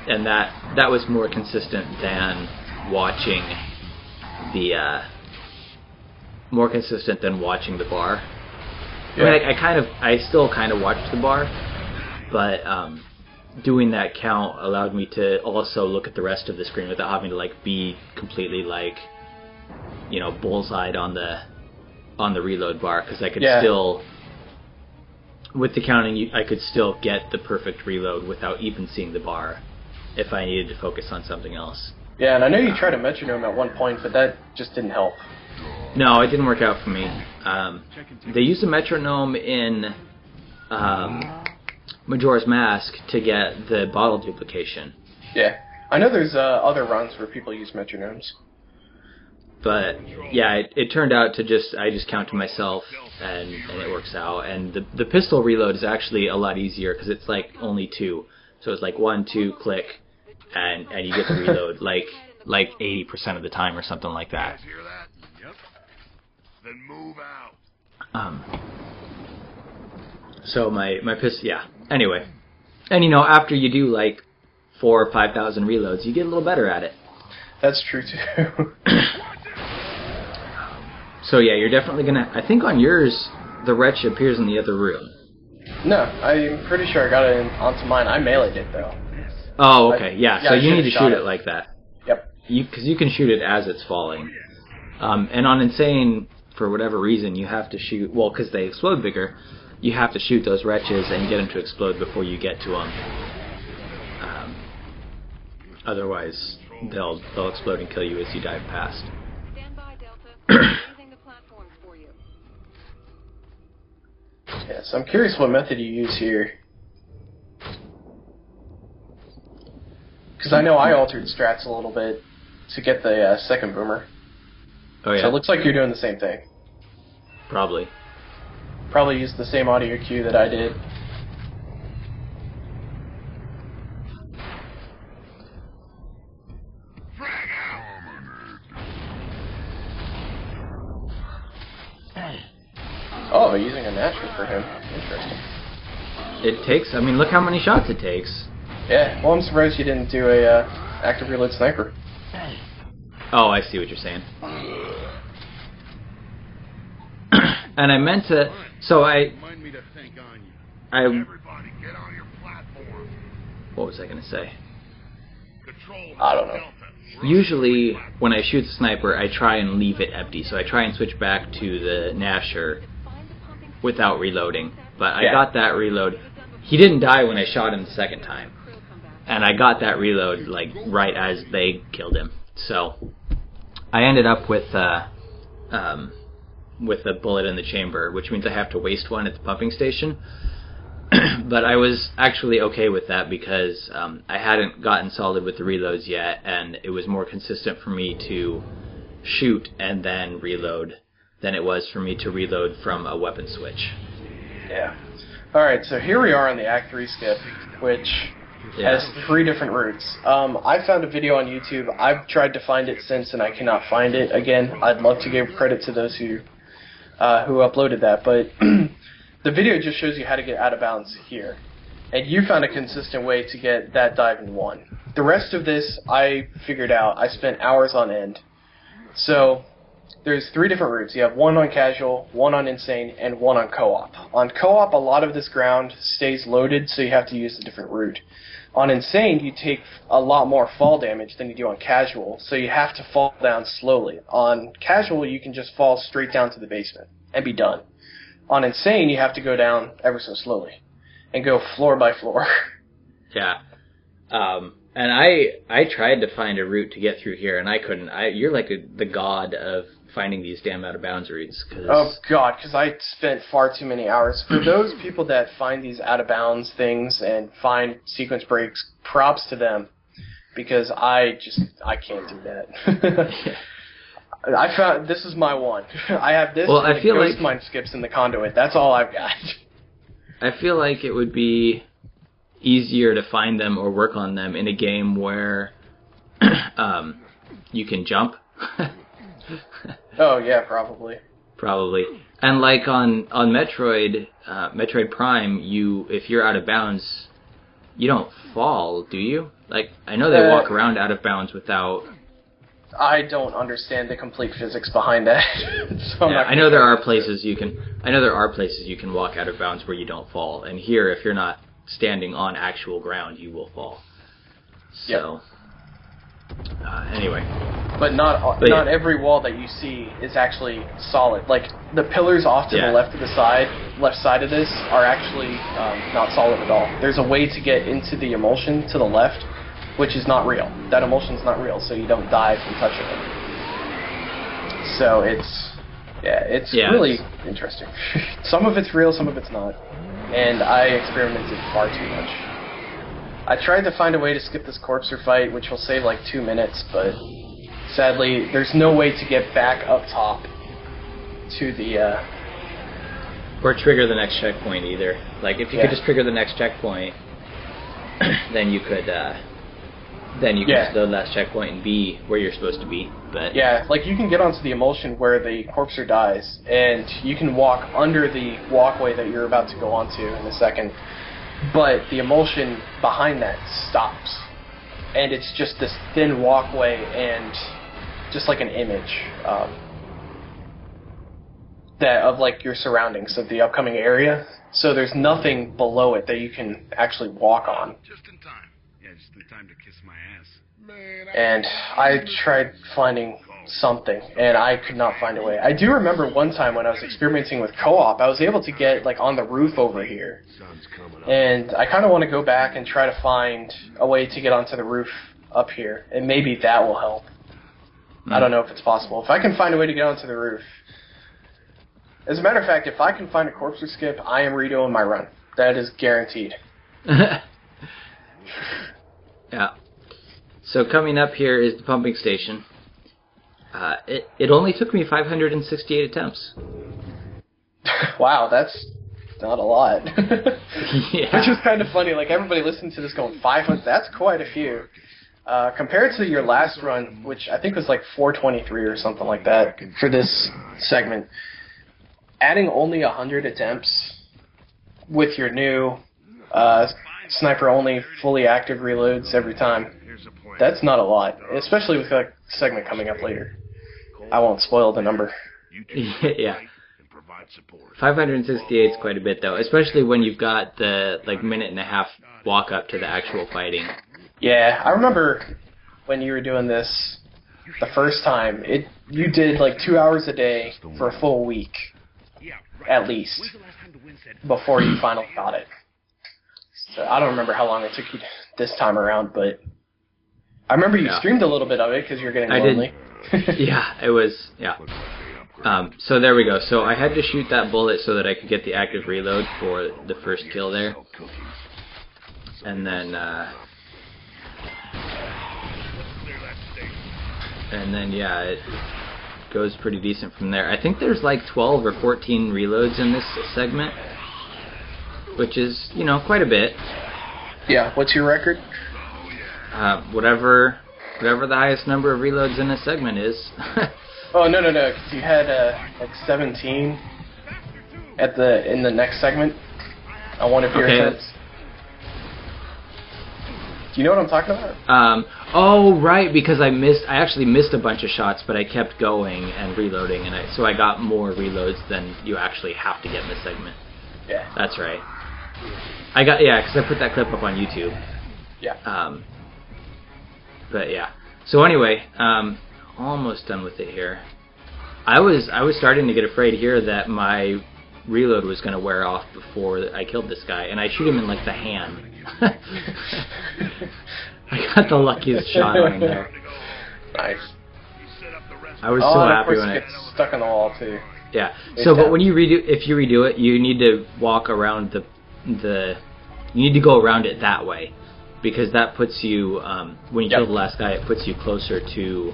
and that was more consistent than watching the bar. Yeah. I mean, I still kind of watched the bar, but doing that count allowed me to also look at the rest of the screen without having to be completely bullseyed on the reload bar, because I could still, with the counting, I could still get the perfect reload without even seeing the bar if I needed to focus on something else. Yeah, and I know you tried a metronome at one point, but that just didn't help. No, it didn't work out for me. They used a metronome in Majora's Mask to get the bottle duplication. Yeah, I know there's other runs where people use metronomes. But yeah, it turned out to I just count to myself, and it works out. And the pistol reload is actually a lot easier because it's only 2, so it's 1, 2, click. And you get the reload 80% of the time or something like that. Yep. Then move out. So my pistol, yeah. Anyway, and after you do 4,000 or 5,000 reloads, you get a little better at it. That's true too. So yeah, you're definitely gonna. I think on yours, the wretch appears in the other room. No, I'm pretty sure I got it onto mine. I meleeed it though. Oh, okay, yeah. So you need to shoot it like that. Yep. Because you can shoot it as it's falling. And on Insane, for whatever reason, you have to shoot. Well, because they explode bigger, you have to shoot those wretches and get them to explode before you get to them. Otherwise, they'll explode and kill you as you dive past. Stand by, Delta. Using the platforms for you. Yeah, so I'm curious what method you use here. Because I know I altered strats a little bit to get the second boomer. Oh yeah. So it looks like you're doing the same thing. Probably. Probably used the same audio cue that I did. Oh, using a natural for him. Interesting. It takes. I mean, look how many shots it takes. Yeah. Well, I'm surprised you didn't do a active reload sniper. Oh, I see what you're saying. And I meant to. So Remind me to thank Anya. Everybody, get on your platform. What was I going to say? Control. I don't know. Delta. Usually, when I shoot the sniper, I try and leave it empty. So I try and switch back to the Nasher without reloading. But I got that reload. He didn't die when I shot him the second time. And I got that reload like right as they killed him. So I ended up with a bullet in the chamber, which means I have to waste one at the pumping station. But I was actually okay with that because I hadn't gotten solid with the reloads yet, and it was more consistent for me to shoot and then reload than it was for me to reload from a weapon switch. Yeah. Alright, so here we are on the Act 3 skip, which has 3 different routes. I found a video on YouTube. I've tried to find it since, and I cannot find it. Again, I'd love to give credit to those who uploaded that, but the video just shows you how to get out of bounds here. And you found a consistent way to get that dive in 1. The rest of this, I figured out. I spent hours on end. So there's 3 different routes. You have 1 on casual, 1 on insane, and 1 on co-op. On co-op, a lot of this ground stays loaded, so you have to use a different route. On insane, you take a lot more fall damage than you do on casual, so you have to fall down slowly. On casual, you can just fall straight down to the basement and be done. On insane, you have to go down ever so slowly and go floor by floor. Yeah. And I tried to find a route to get through here, and I couldn't. You're like the god of finding these damn out-of-bounds routes. Oh, God, because I spent far too many hours. For those people that find these out-of-bounds things and find sequence breaks, props to them, because I can't do that. I found, this is my one. I have this and the ghost mine skips in the conduit. That's all I've got. I feel like it would be easier to find them or work on them in a game where you can jump. Oh yeah, probably. Probably. And like on Metroid Prime, if you're out of bounds, you don't fall, do you? Like, I know they walk around out of bounds without. I don't understand the complete physics behind that. So I know there are places you can. I know there are places you can walk out of bounds where you don't fall. And here, if you're not standing on actual ground, you will fall. So. Anyway. But not every wall that you see is actually solid. Like, the pillars off to the left side of this are actually not solid at all. There's a way to get into the emulsion to the left, which is not real. That emulsion's not real, so you don't die from touching it. So it's really interesting. Some of it's real, some of it's not. And I experimented far too much. I tried to find a way to skip this corpser fight, which will save like 2 minutes, but sadly, there's no way to get back up top to the... Or trigger the next checkpoint either. Like, if you could just trigger the next checkpoint, then you could just go to the last checkpoint and be where you're supposed to be. But yeah, like you can get onto the emulsion where the corpser dies, and you can walk under the walkway that you're about to go onto in a second. But the emulsion behind that stops, and it's just this thin walkway and just like an image of like your surroundings of the upcoming area. So there's nothing below it that you can actually walk on. Just in time. Yeah, just in time to kiss my ass. Man, and I tried finding something, and I could not find a way. I do remember one time when I was experimenting with co-op, I was able to get like on the roof over here. And I kind of want to go back and try to find a way to get onto the roof up here, and maybe that will help. I don't know if it's possible. If I can find a way to get onto the roof. As a matter of fact, if I can find a corpser skip, I am redoing my run. That is guaranteed. Yeah. So coming up here is the pumping station. It only took me 568 attempts. Wow, that's not a lot. Yeah. Which is kind of funny. Like, everybody listening to this going, 500, that's quite a few. Compared to your last run, which I think was like 423 or something like that for this segment, adding only 100 attempts with your new sniper-only fully active reloads every time, that's not a lot, especially with like segment coming up later. I won't spoil the number. Yeah. 568 is quite a bit, though, especially when you've got the like minute and a half walk up to the actual fighting. Yeah, I remember when you were doing this the first time. You did like 2 hours a day for a full week, at least, before you finally got it. So I don't remember how long it took you this time around, but I remember you streamed a little bit of it because you're getting lonely. Yeah, it was, so there we go. So I had to shoot that bullet so that I could get the active reload for the first kill there. And then, yeah, it goes pretty decent from there. I think there's like 12 or 14 reloads in this segment, which is, you know, quite a bit. Yeah, what's your record? Whatever the highest number of reloads in a segment is. Oh, no. You had like 17 in the next segment on one of your attempts. Do you know what I'm talking about? Oh, right, because I actually missed a bunch of shots, but I kept going and reloading, and so I got more reloads than you actually have to get in this segment. Yeah. That's right. Because I put that clip up on YouTube. Yeah. But yeah. So anyway, almost done with it here. I was starting to get afraid here that my reload was going to wear off before I killed this guy, and I shoot him in like the hand. I got the luckiest shot on him there. Nice. I was so happy when it gets stuck on the wall too. Yeah. So, but when if you redo it, you need to walk around you need to go around it that way, because that puts you when you kill the last guy, it puts you closer to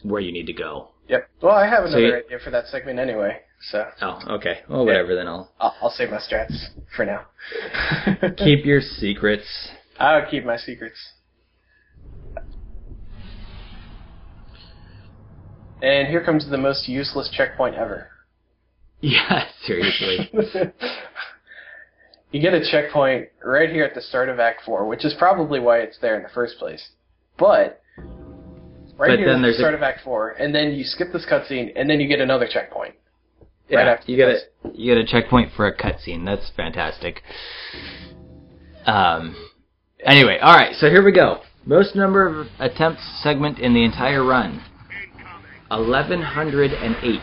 where you need to go. Yep. Well, I have another idea for that segment anyway. So. Oh, okay. Well, whatever. Then I'll save my strats for now. Keep your secrets. I'll keep my secrets. And here comes the most useless checkpoint ever. Yeah, seriously. You get a checkpoint right here at the start of Act 4, which is probably why it's there in the first place. But here at the start of Act 4, and then you skip this cutscene, and then you get another checkpoint. Yeah, right after you get a checkpoint for a cutscene. That's fantastic. Anyway, all right. So here we go. Most number of attempts segment in the entire run. 1108.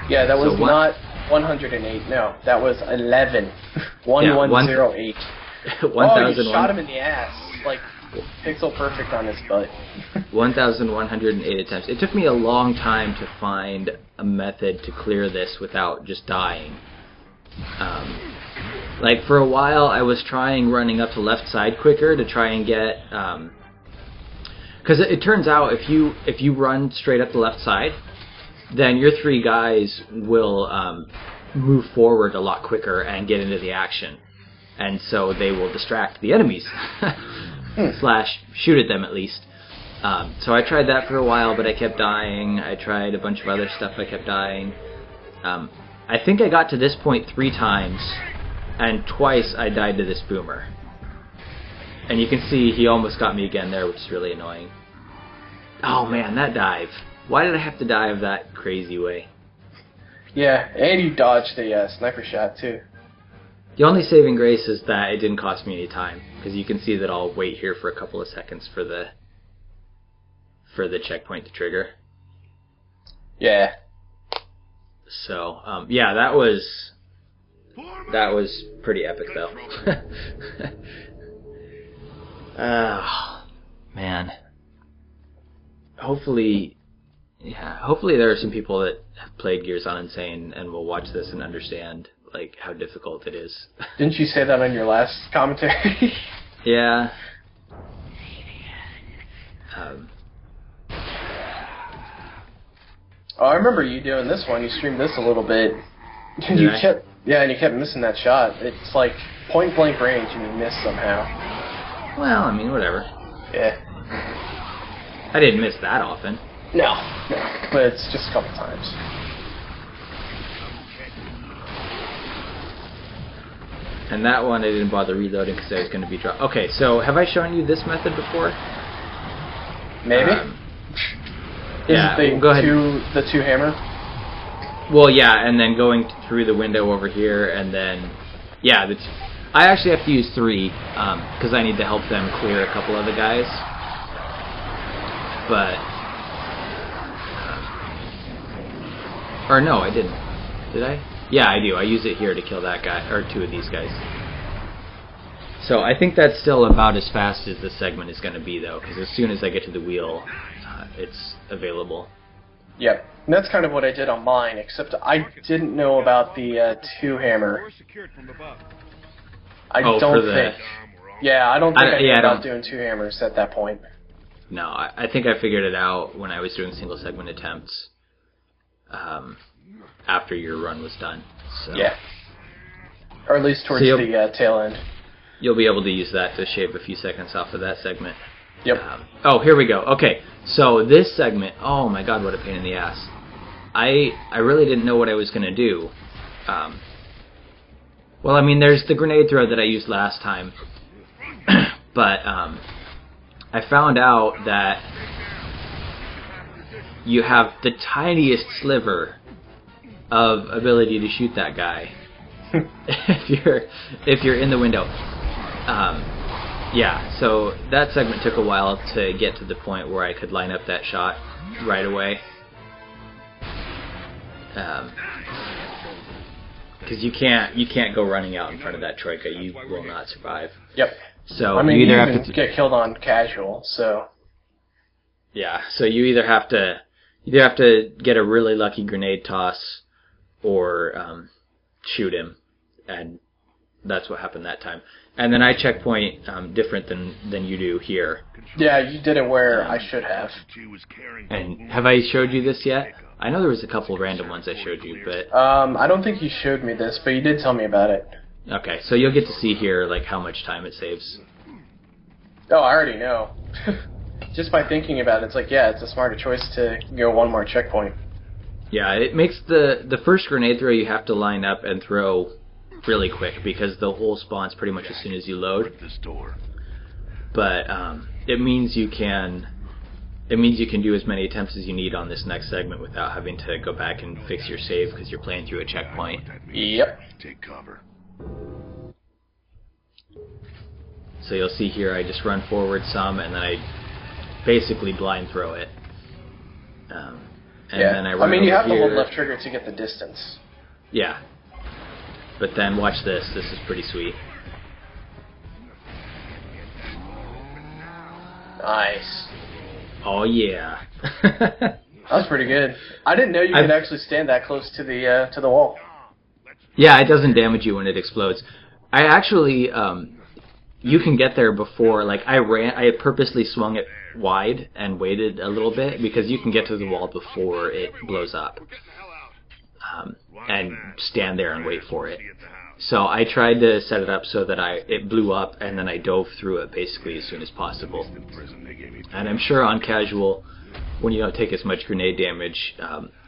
Yeah, that was not 108. No, that was 11. 1108. 1,001. You shot him in the ass, like pixel perfect on his butt. 1,108 attempts. It took me a long time to find a method to clear this without just dying. Like for a while, I was trying running up to left side quicker to try and get. Because it turns out if you run straight up the left side, then your three guys will move forward a lot quicker and get into the action, and so they will distract the enemies. / shoot at them at least. So I tried that for a while, but I kept dying. I tried a bunch of other stuff, I kept dying. I think I got to this point 3 times, and twice I died to this boomer. And you can see he almost got me again there, which is really annoying. Oh man, that dive. Why did I have to dive that crazy way? Yeah, and you dodged a sniper shot too. The only saving grace is that it didn't cost me any time, because you can see that I'll wait here for a couple of seconds for the checkpoint to trigger. Yeah. So, yeah, that was pretty epic though. Oh, man. Hopefully there are some people that have played Gears on Insane and will watch this and understand like how difficult it is. Didn't you say that on your last commentary? Yeah. I remember you doing this one. You streamed this a little bit. And you kept missing that shot. It's like point blank range and you missed somehow. Well, I mean, whatever. Yeah. I didn't miss that often. No, but it's just a couple times. And that one I didn't bother reloading because I was going to be dropped. Okay, so have I shown you this method before? Maybe. Yeah, go ahead. The two hammer? Well, yeah, and then going through the window over here, and then, yeah, I actually have to use 3, because I need to help them clear a couple of the guys. But, or no, I didn't. Did I? Yeah, I do. I use it here to kill that guy, or 2 of these guys. So I think that's still about as fast as the segment is going to be, though, because as soon as I get to the wheel, it's available. Yep, and that's kind of what I did on mine, except I didn't know about the 2-hammer. I don't think. Yeah, I don't think I knew about doing 2 hammers at that point. No, I think I figured it out when I was doing single segment attempts after your run was done. So. Yeah. Or at least towards the tail end. You'll be able to use that to shave a few seconds off of that segment. Yep. Oh, here we go. Okay, so this segment, oh my god, what a pain in the ass. I really didn't know what I was going to do. Well, I mean, there's the grenade throw that I used last time. But I found out that you have the tiniest sliver of ability to shoot that guy if you're in the window. Yeah, so that segment took a while to get to the point where I could line up that shot right away. Because you can't go running out in front of that troika. You will not survive. Yep. So I mean, you either have have to get killed on casual. So. Yeah. So you either have to get a really lucky grenade toss, or shoot him, and that's what happened that time. And then I checkpoint different than you do here. Yeah, you did it where I should have. And have I showed you this yet? I know there was a couple random ones I showed you, but I don't think you showed me this, but you did tell me about it. Okay, so you'll get to see here like how much time it saves. Oh, I already know. Just by thinking about it, it's like, yeah, it's a smarter choice to go one more checkpoint. Yeah, it makes the first grenade throw you have to line up and throw really quick because the hole spawns pretty much as soon as you load. But it means you can do as many attempts as you need on this next segment without having to go back and fix your save because you're playing through a checkpoint. Yep. Take cover. So you'll see here I just run forward some and then I basically blind throw it. And then I run you have here. to hold left trigger to get the distance. Yeah. But then watch this. This is pretty sweet. Nice. Oh yeah. That was pretty good. I didn't know you could actually stand that close to the wall. Yeah, it doesn't damage you when it explodes. I actually, you can get there before. Like I purposely swung it wide and waited a little bit because you can get to the wall before it blows up, and stand there and wait for it. So I tried to set it up so that it blew up and then I dove through it basically as soon as possible. And I'm sure on casual, when you don't take as much grenade damage,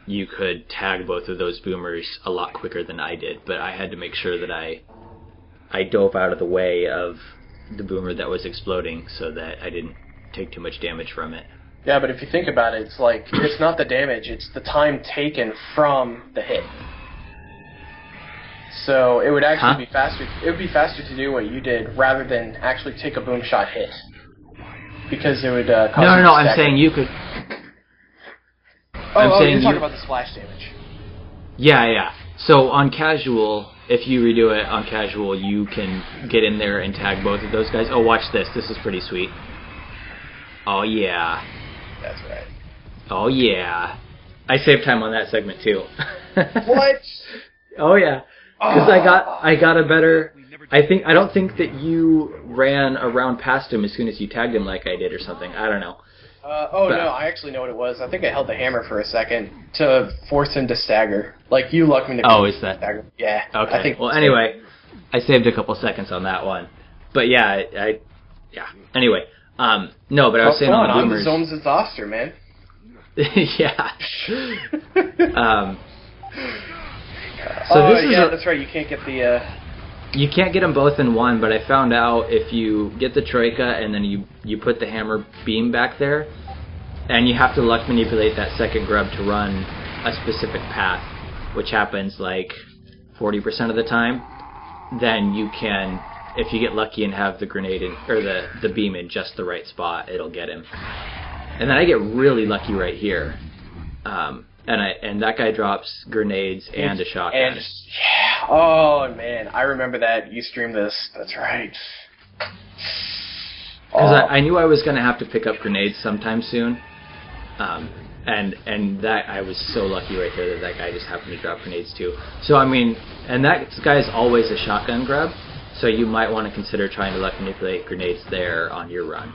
you could tag both of those boomers a lot quicker than I did. But I had to make sure that I dove out of the way of the boomer that was exploding so that I didn't take too much damage from it. Yeah, but if you think about it, it's like, it's not the damage, it's the time taken from the hit. So it would actually be faster. It would be faster to do what you did rather than actually take a boom shot hit, because it would cause. No. I'm saying you could. You're talking about the splash damage. Yeah. So on casual, if you redo it on casual, you can get in there and tag both of those guys. Oh, watch this. This is pretty sweet. Oh yeah. That's right. Oh yeah. I saved time on that segment too. What? Oh yeah. Because I got a better. I don't think that you ran around past him as soon as you tagged him like I did or something. I don't know. No, I actually know what it was. I think I held the hammer for a second to force him to stagger. Like you lucked me to. Oh, is that? Stagger. Yeah. Okay. I think well, anyway, I saved a couple seconds on that one. But yeah, yeah. Anyway, no, but I was saying on the boomers. I'm the zone's exhauster, man. Yeah. So this is that's right. You can't get the. You can't get them both in one, but I found out if you get the troika and then you put the hammer beam back there, and you have to luck manipulate that second grub to run a specific path. which happens like 40% of the time, then you can, if you get lucky and have the grenade in, or the beam in just the right spot, it'll get him. And then I get really lucky right here. And that guy drops grenades and a shotgun. And yeah, oh man, I remember that. You streamed this. That's right. Because I knew I was going to have to pick up grenades sometime soon. And that I was so lucky right there that guy just happened to drop grenades too. So I mean, and that guy's always a shotgun grab. So you might want to consider trying to luck manipulate grenades there on your run.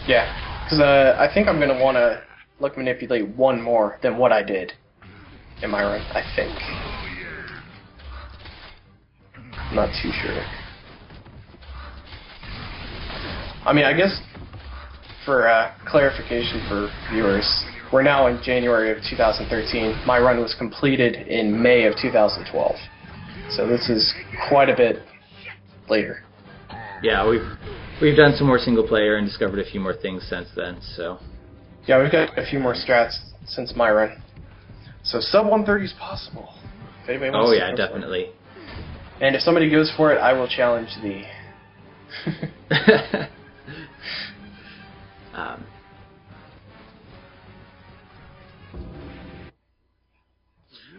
Yeah, because I think I'm going to want to luck manipulate one more than what I did in my run, I think. I'm not too sure. I mean, I guess for clarification for viewers, we're now in January of 2013. My run was completed in May of 2012. So this is quite a bit later. Yeah, we've done some more single player and discovered a few more things since then, so. Yeah, we've got a few more strats since my run. So sub 130 is possible. If anybody wants to go definitely. And if somebody goes for it, I will challenge the...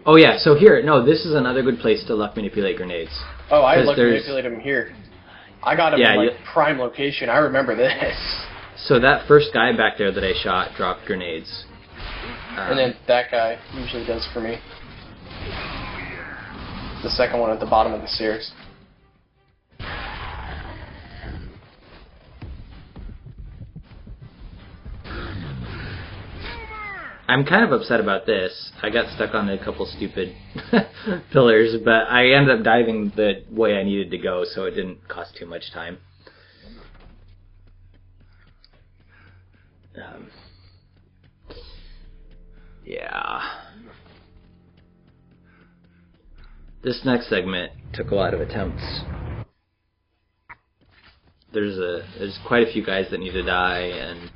Oh yeah, so here, no, this is another good place to luck manipulate grenades. Oh, I luck manipulate them here. I got him in like prime location. I remember this. So that first guy back there that I shot dropped grenades. And then that guy usually does for me. The second one at the bottom of the stairs. I'm kind of upset about this. I got stuck on a couple stupid pillars, but I ended up diving the way I needed to go, so it didn't cost too much time. Yeah. This next segment took a lot of attempts. There's quite a few guys that need to die and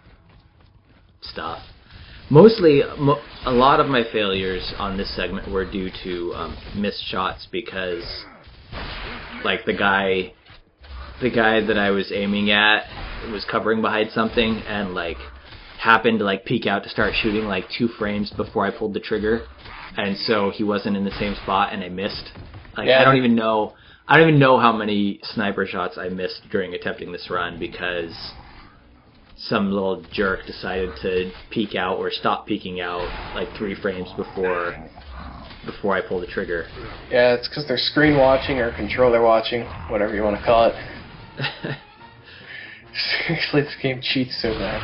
stuff. Mostly, a lot of my failures on this segment were due to missed shots because, like, the guy that I was aiming at was covering behind something and, like, happened to, like, peek out to start shooting, like, 2 frames before I pulled the trigger, and so he wasn't in the same spot and I missed. Like, yeah. I don't even know how many sniper shots I missed during attempting this run because some little jerk decided to peek out or stop peeking out like 3 frames before I pull the trigger. Yeah, it's because they're screen watching or controller watching, whatever you want to call it. Seriously, this game cheats so bad.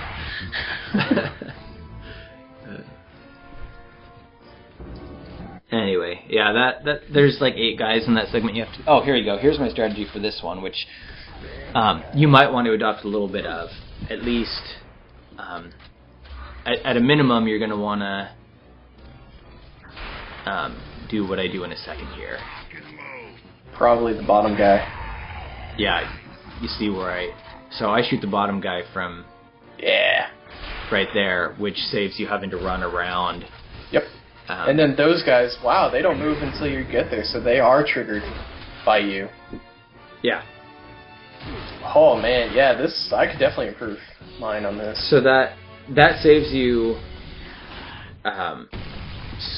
Anyway, yeah, that there's like 8 guys in that segment. You have to. Oh, here you go. Here's my strategy for this one, which you might want to adopt a little bit of. At least, at a minimum, you're going to want to do what I do in a second here. Probably the bottom guy. Yeah, you see where So I shoot the bottom guy from... Yeah. Right there, which saves you having to run around. Yep. And then those guys, wow, they don't move until you get there, so they are triggered by you. Yeah. Oh man, yeah, I could definitely improve mine on this. So that saves you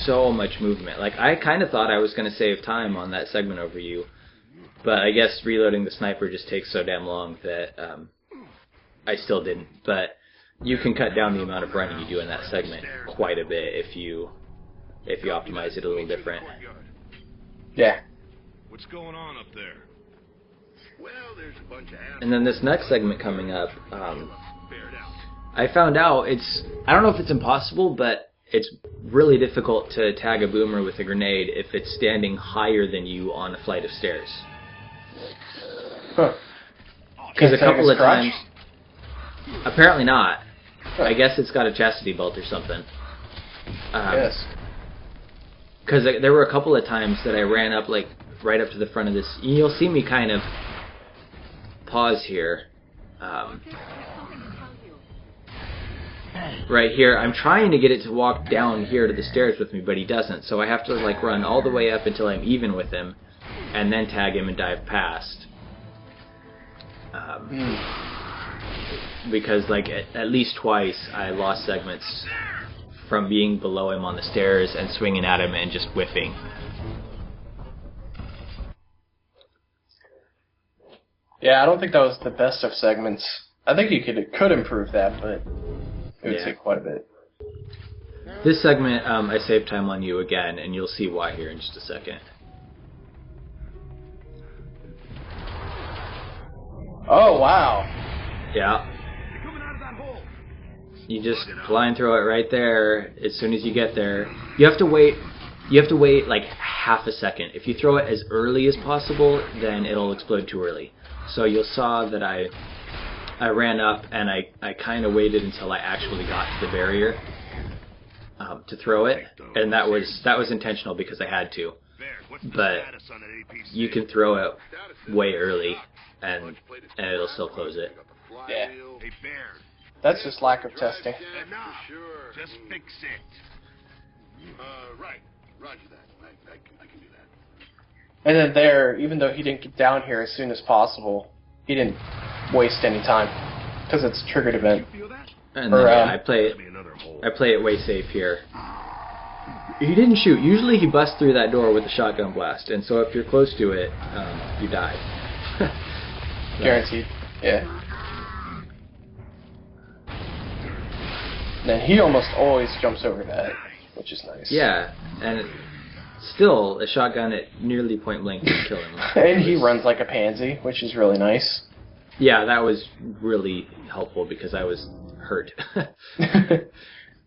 so much movement. Like, I kind of thought I was going to save time on that segment over you, but I guess reloading the sniper just takes so damn long that I still didn't. But you can cut down the amount of running you do in that segment quite a bit if you optimize it a little different. Yeah. What's going on up there? Well, there's a bunch of and then this next segment coming up, I found out I don't know if it's impossible, but it's really difficult to tag a boomer with a grenade if it's standing higher than you on a flight of stairs. Huh. Because a couple of times... Apparently not. Huh. I guess it's got a chastity belt or something. Yes. Because there were a couple of times that I ran up, like, right up to the front of this. You'll see me kind of pause here. right here. I'm trying to get it to walk down here to the stairs with me, but he doesn't. So I have to like run all the way up until I'm even with him, and then tag him and dive past. Because like at least twice I lost segments from being below him on the stairs and swinging at him and just whiffing. Yeah, I don't think that was the best of segments. I think you could improve that, but it would take quite a bit. This segment, I saved time on you again, and you'll see why here in just a second. Oh, wow. Yeah. You just blind throw it right there. As soon as you get there, you have to wait. You have to wait like half a second. If you throw it as early as possible, then it'll explode too early. So you saw that I ran up and I kind of waited until I actually got to the barrier to throw it, and that was intentional because I had to. But you can throw it way early, and it'll still close it. Yeah. That's just lack of testing. Sure. Just fix it. Right. Roger that. I can do that. And then there, even though he didn't get down here as soon as possible, he didn't waste any time because it's a triggered event. And then I play it way safe here. He didn't shoot. Usually he busts through that door with a shotgun blast, and so if you're close to it, you die. Guaranteed. Yeah. Then he almost always jumps over that, which is nice. Yeah, and still, a shotgun at nearly point blank can kill him. And he runs like a pansy, which is really nice. Yeah, that was really helpful because I was hurt.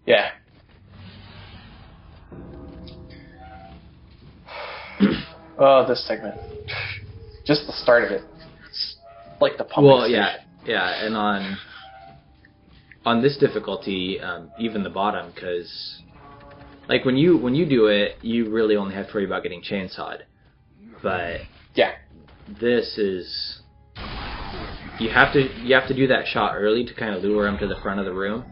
Yeah. Oh, this segment. Just the start of it. It's like the pumping station. Yeah, and on this difficulty, even the bottom, because like when you do it, you really only have to worry about getting chainsawed. But yeah, this is you have to do that shot early to kind of lure him to the front of the room,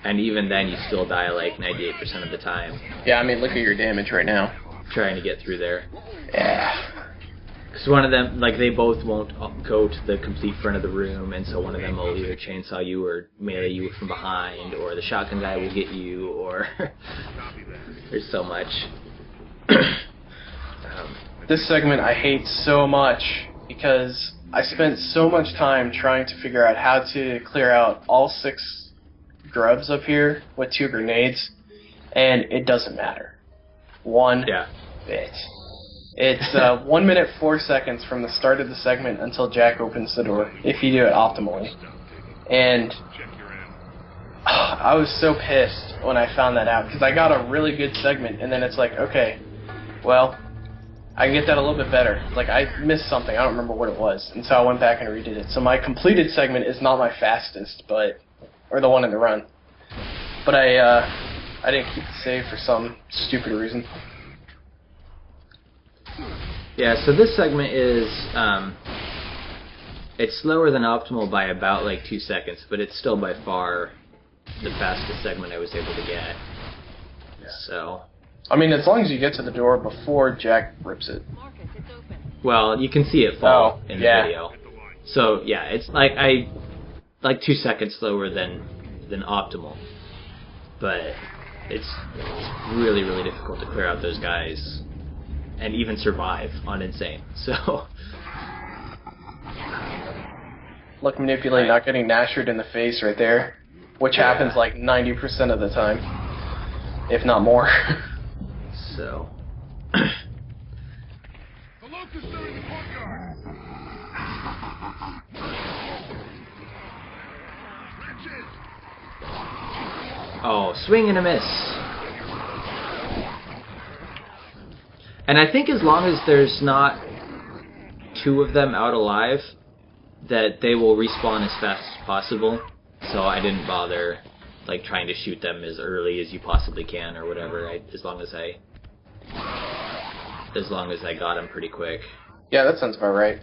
and even then you still die like 98% of the time. Yeah, I mean look at your damage right now. Trying to get through there. Yeah. Because one of them, like, they both won't go to the complete front of the room, and so one of them will either chainsaw you or melee you from behind, or the shotgun guy will get you, or there's so much. This segment I hate so much because I spent so much time trying to figure out how to clear out all 6 grubs up here with 2 grenades, and it doesn't matter. One bit. It's 1 minute 4 seconds from the start of the segment until Jack opens the door, if you do it optimally. And I was so pissed when I found that out, because I got a really good segment, and then it's like, okay, well, I can get that a little bit better. Like, I missed something, I don't remember what it was, and so I went back and redid it. So my completed segment is not my fastest, or the one in the run. But I didn't keep the save for some stupid reason. Yeah, so this segment is, it's slower than optimal by about like 2 seconds, but it's still by far the fastest segment I was able to get. Yeah. So. I mean, as long as you get to the door before Jack rips it. Well, you can see it fall in the video. So yeah, it's like 2 seconds slower than optimal, but it's really, really difficult to clear out those guys. And even survive on Insane. So look, manipulate not getting nashered in the face right there, which happens like 90% of the time, if not more. So The locusts are in the courtyard. oh, swing and a miss. And I think as long as there's not 2 of them out alive, that they will respawn as fast as possible. So I didn't bother like trying to shoot them as early as you possibly can or whatever. As long as I got them pretty quick. Yeah, that sounds about right.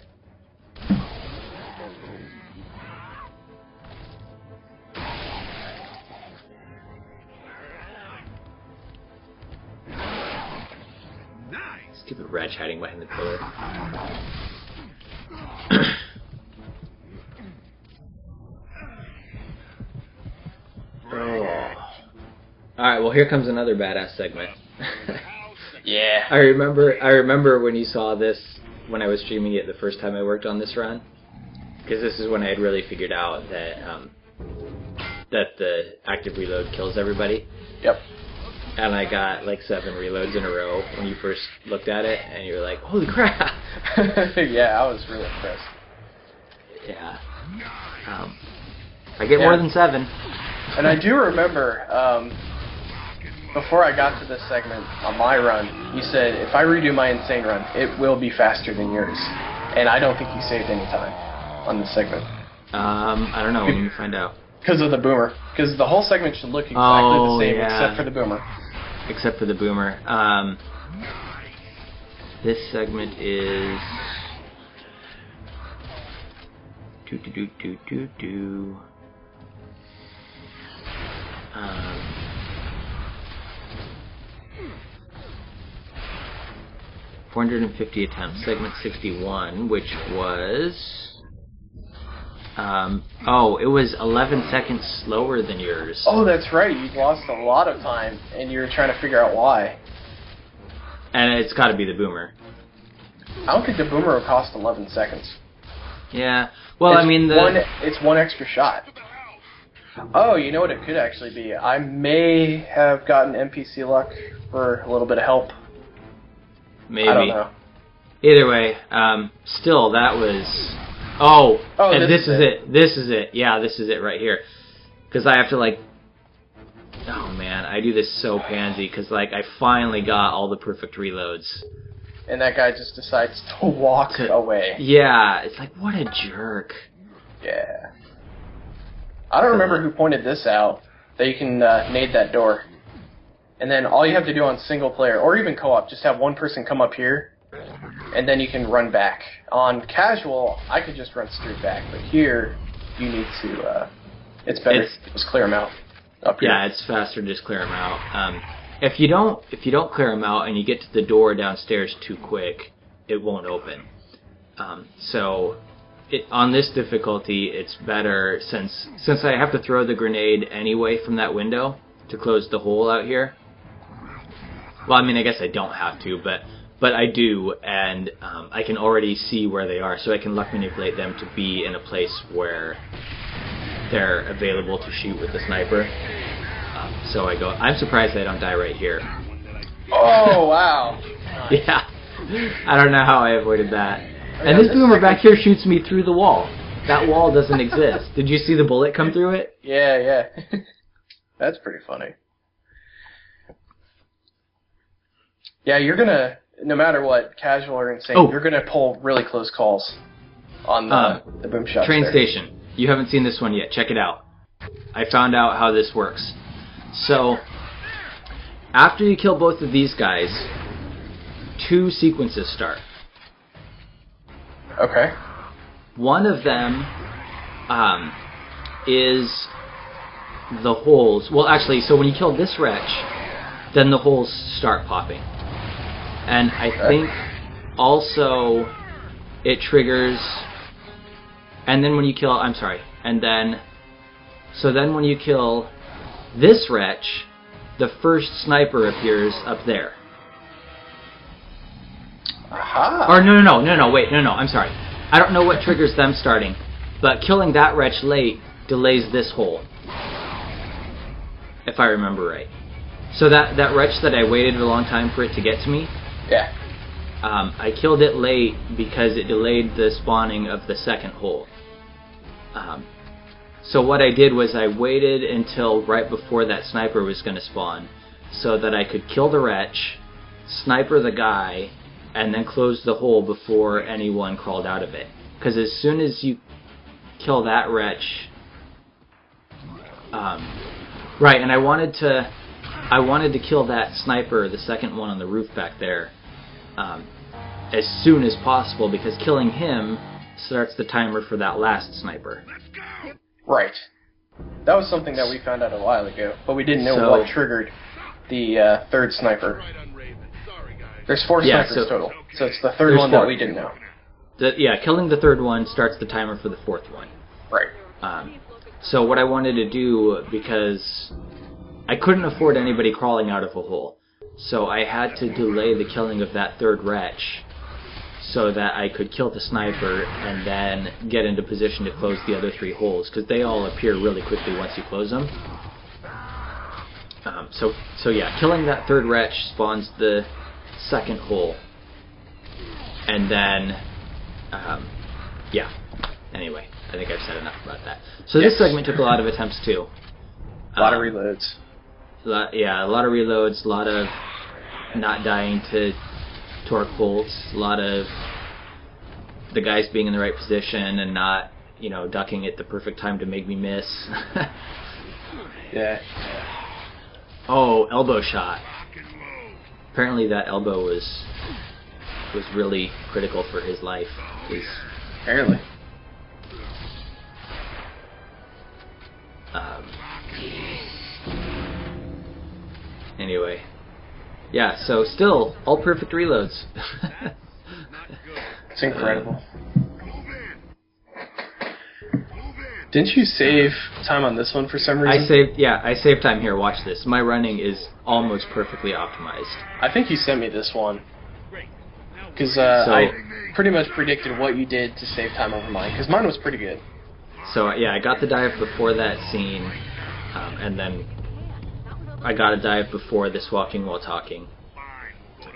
Stupid wretch hiding behind the pillar. Oh. Alright, well here comes another badass segment. Yeah. I remember when you saw this, when I was streaming it the first time I worked on this run. Because this is when I had really figured out that that the active reload kills everybody. Yep. And I got like 7 reloads in a row when you first looked at it, and you were like, holy crap! Yeah, I was really impressed. Yeah. I get more than 7. And I do remember, before I got to this segment on my run, you said, if I redo my insane run, it will be faster than yours. And I don't think you saved any time on this segment. I don't know. Let me find out. Because of the boomer. Because the whole segment should look exactly the same, except for the boomer. Except for the boomer. This segment is... 450 attempts. Segment 61, which was... it was 11 seconds slower than yours. Oh, that's right. You lost a lot of time, and you were trying to figure out why. And it's got to be the boomer. I don't think the boomer would cost 11 seconds. Yeah. Well, I mean, it's one extra shot. Oh, you know what it could actually be? I may have gotten NPC luck for a little bit of help. Maybe. I don't know. Either way, still, that was... Oh, and this is it. This is it. Yeah, this is it right here. Because I have to, like... Oh, man, I do this so pansy, because, like, I finally got all the perfect reloads. And that guy just decides to walk away. Yeah, it's like, what a jerk. Yeah. I don't remember who pointed this out, that you can nade that door. And then all you have to do on single player, or even co-op, just have one person come up here, and then you can run back. On casual, I could just run straight back, but here, you need to, it's better to just clear them out up here. Yeah, it's faster to just clear them out. If you don't clear them out and you get to the door downstairs too quick, it won't open. So on this difficulty, it's better, since I have to throw the grenade anyway from that window to close the hole out here. Well, I mean, I guess I don't have to, but I do, and I can already see where they are, so I can luck manipulate them to be in a place where they're available to shoot with the sniper. So I go, I'm surprised I don't die right here. Oh, wow. Yeah. I don't know how I avoided that. And this boomer back here shoots me through the wall. That wall doesn't exist. Did you see the bullet come through it? Yeah. That's pretty funny. Yeah, you're gonna, no matter what, casual or insane, you're gonna pull really close calls on the boom shots. Train station. You haven't seen this one yet. Check it out. I found out how this works. So, after you kill both of these guys, 2 sequences start. Okay. One of them is the holes. Well, actually, so when you kill this wretch, then the holes start popping. And I think also it triggers... And then when you kill... I'm sorry. And then... So then when you kill this wretch, the first sniper appears up there. Aha! Or no, wait, I'm sorry. I don't know what triggers them starting, but killing that wretch late delays this hole. If I remember right. So that wretch that I waited a long time for it to get to me, yeah. I killed it late because it delayed the spawning of the second hole. So what I did was I waited until right before that sniper was going to spawn, so that I could kill the wretch, sniper the guy, and then close the hole before anyone crawled out of it. Because as soon as you kill that wretch... right, and I wanted to kill that sniper, the second one on the roof back there, as soon as possible, because killing him starts the timer for that last sniper. Right. That was something that we found out a while ago, but we didn't know what triggered the third sniper. There's 4 Yeah, snipers so total. So it's the third there's one 4. that we didn't know. Killing the third one starts the timer for the fourth one. Right. So what I wanted to do, because I couldn't afford anybody crawling out of a hole, so I had to delay the killing of that third wretch so that I could kill the sniper and then get into position to close the other 3 holes, because they all appear really quickly once you close them. So yeah, killing that third wretch spawns the second hole, and then anyway, I think I've said enough about that. So this segment took a lot of attempts too. A lot of reloads. A lot of reloads, a lot of not dying to torque bolts, a lot of the guys being in the right position and not, ducking at the perfect time to make me miss. Yeah. Oh, elbow shot. Apparently that elbow was really critical for his life. Apparently. Anyway. Yeah, so still, all perfect reloads. It's incredible. Didn't you save time on this one for some reason? I saved time here. Watch this. My running is almost perfectly optimized. I think you sent me this one. Because I pretty much predicted what you did to save time over mine. Because mine was pretty good. So yeah, I got the dive before that scene, and then I got a dive before this walking while talking.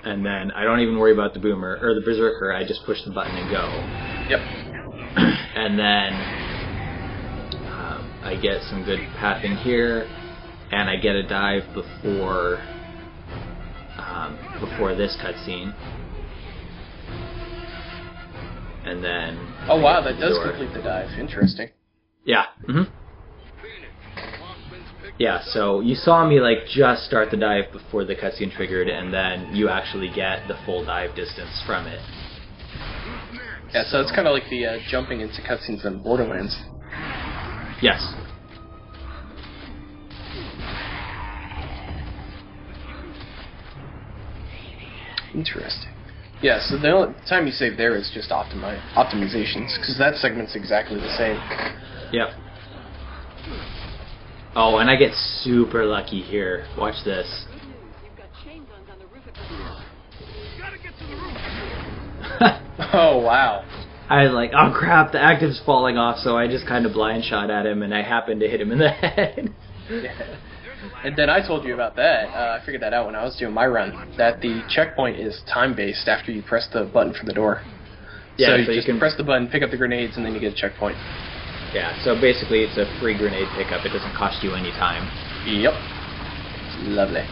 And then I don't even worry about the boomer, or the berserker, I just push the button and go. Yep. And then I get some good pathing here, and I get a dive before this cutscene. And then... Oh wow, that does complete the dive. Interesting. Yeah. Mm-hmm. Yeah, so you saw me just start the dive before the cutscene triggered, and then you actually get the full dive distance from it. Yeah, so it's kind of like the jumping into cutscenes in Borderlands. Yes. Interesting. Yeah, so the only time you save there is just optimizations, because that segment's exactly the same. Yep. Oh, and I get super lucky here. Watch this. You've got chain guns on the roof of the Gotta get to the roof. Oh, wow. I was like, oh crap, the active's falling off, so I just kind of blind shot at him, and I happened to hit him in the head. Yeah. And then I told you about that. I figured that out when I was doing my run, that the checkpoint is time-based after you press the button for the door. Yeah, so you can press the button, pick up the grenades, and then you get a checkpoint. Yeah, so basically it's a free grenade pickup. It doesn't cost you any time. Yep. Lovely.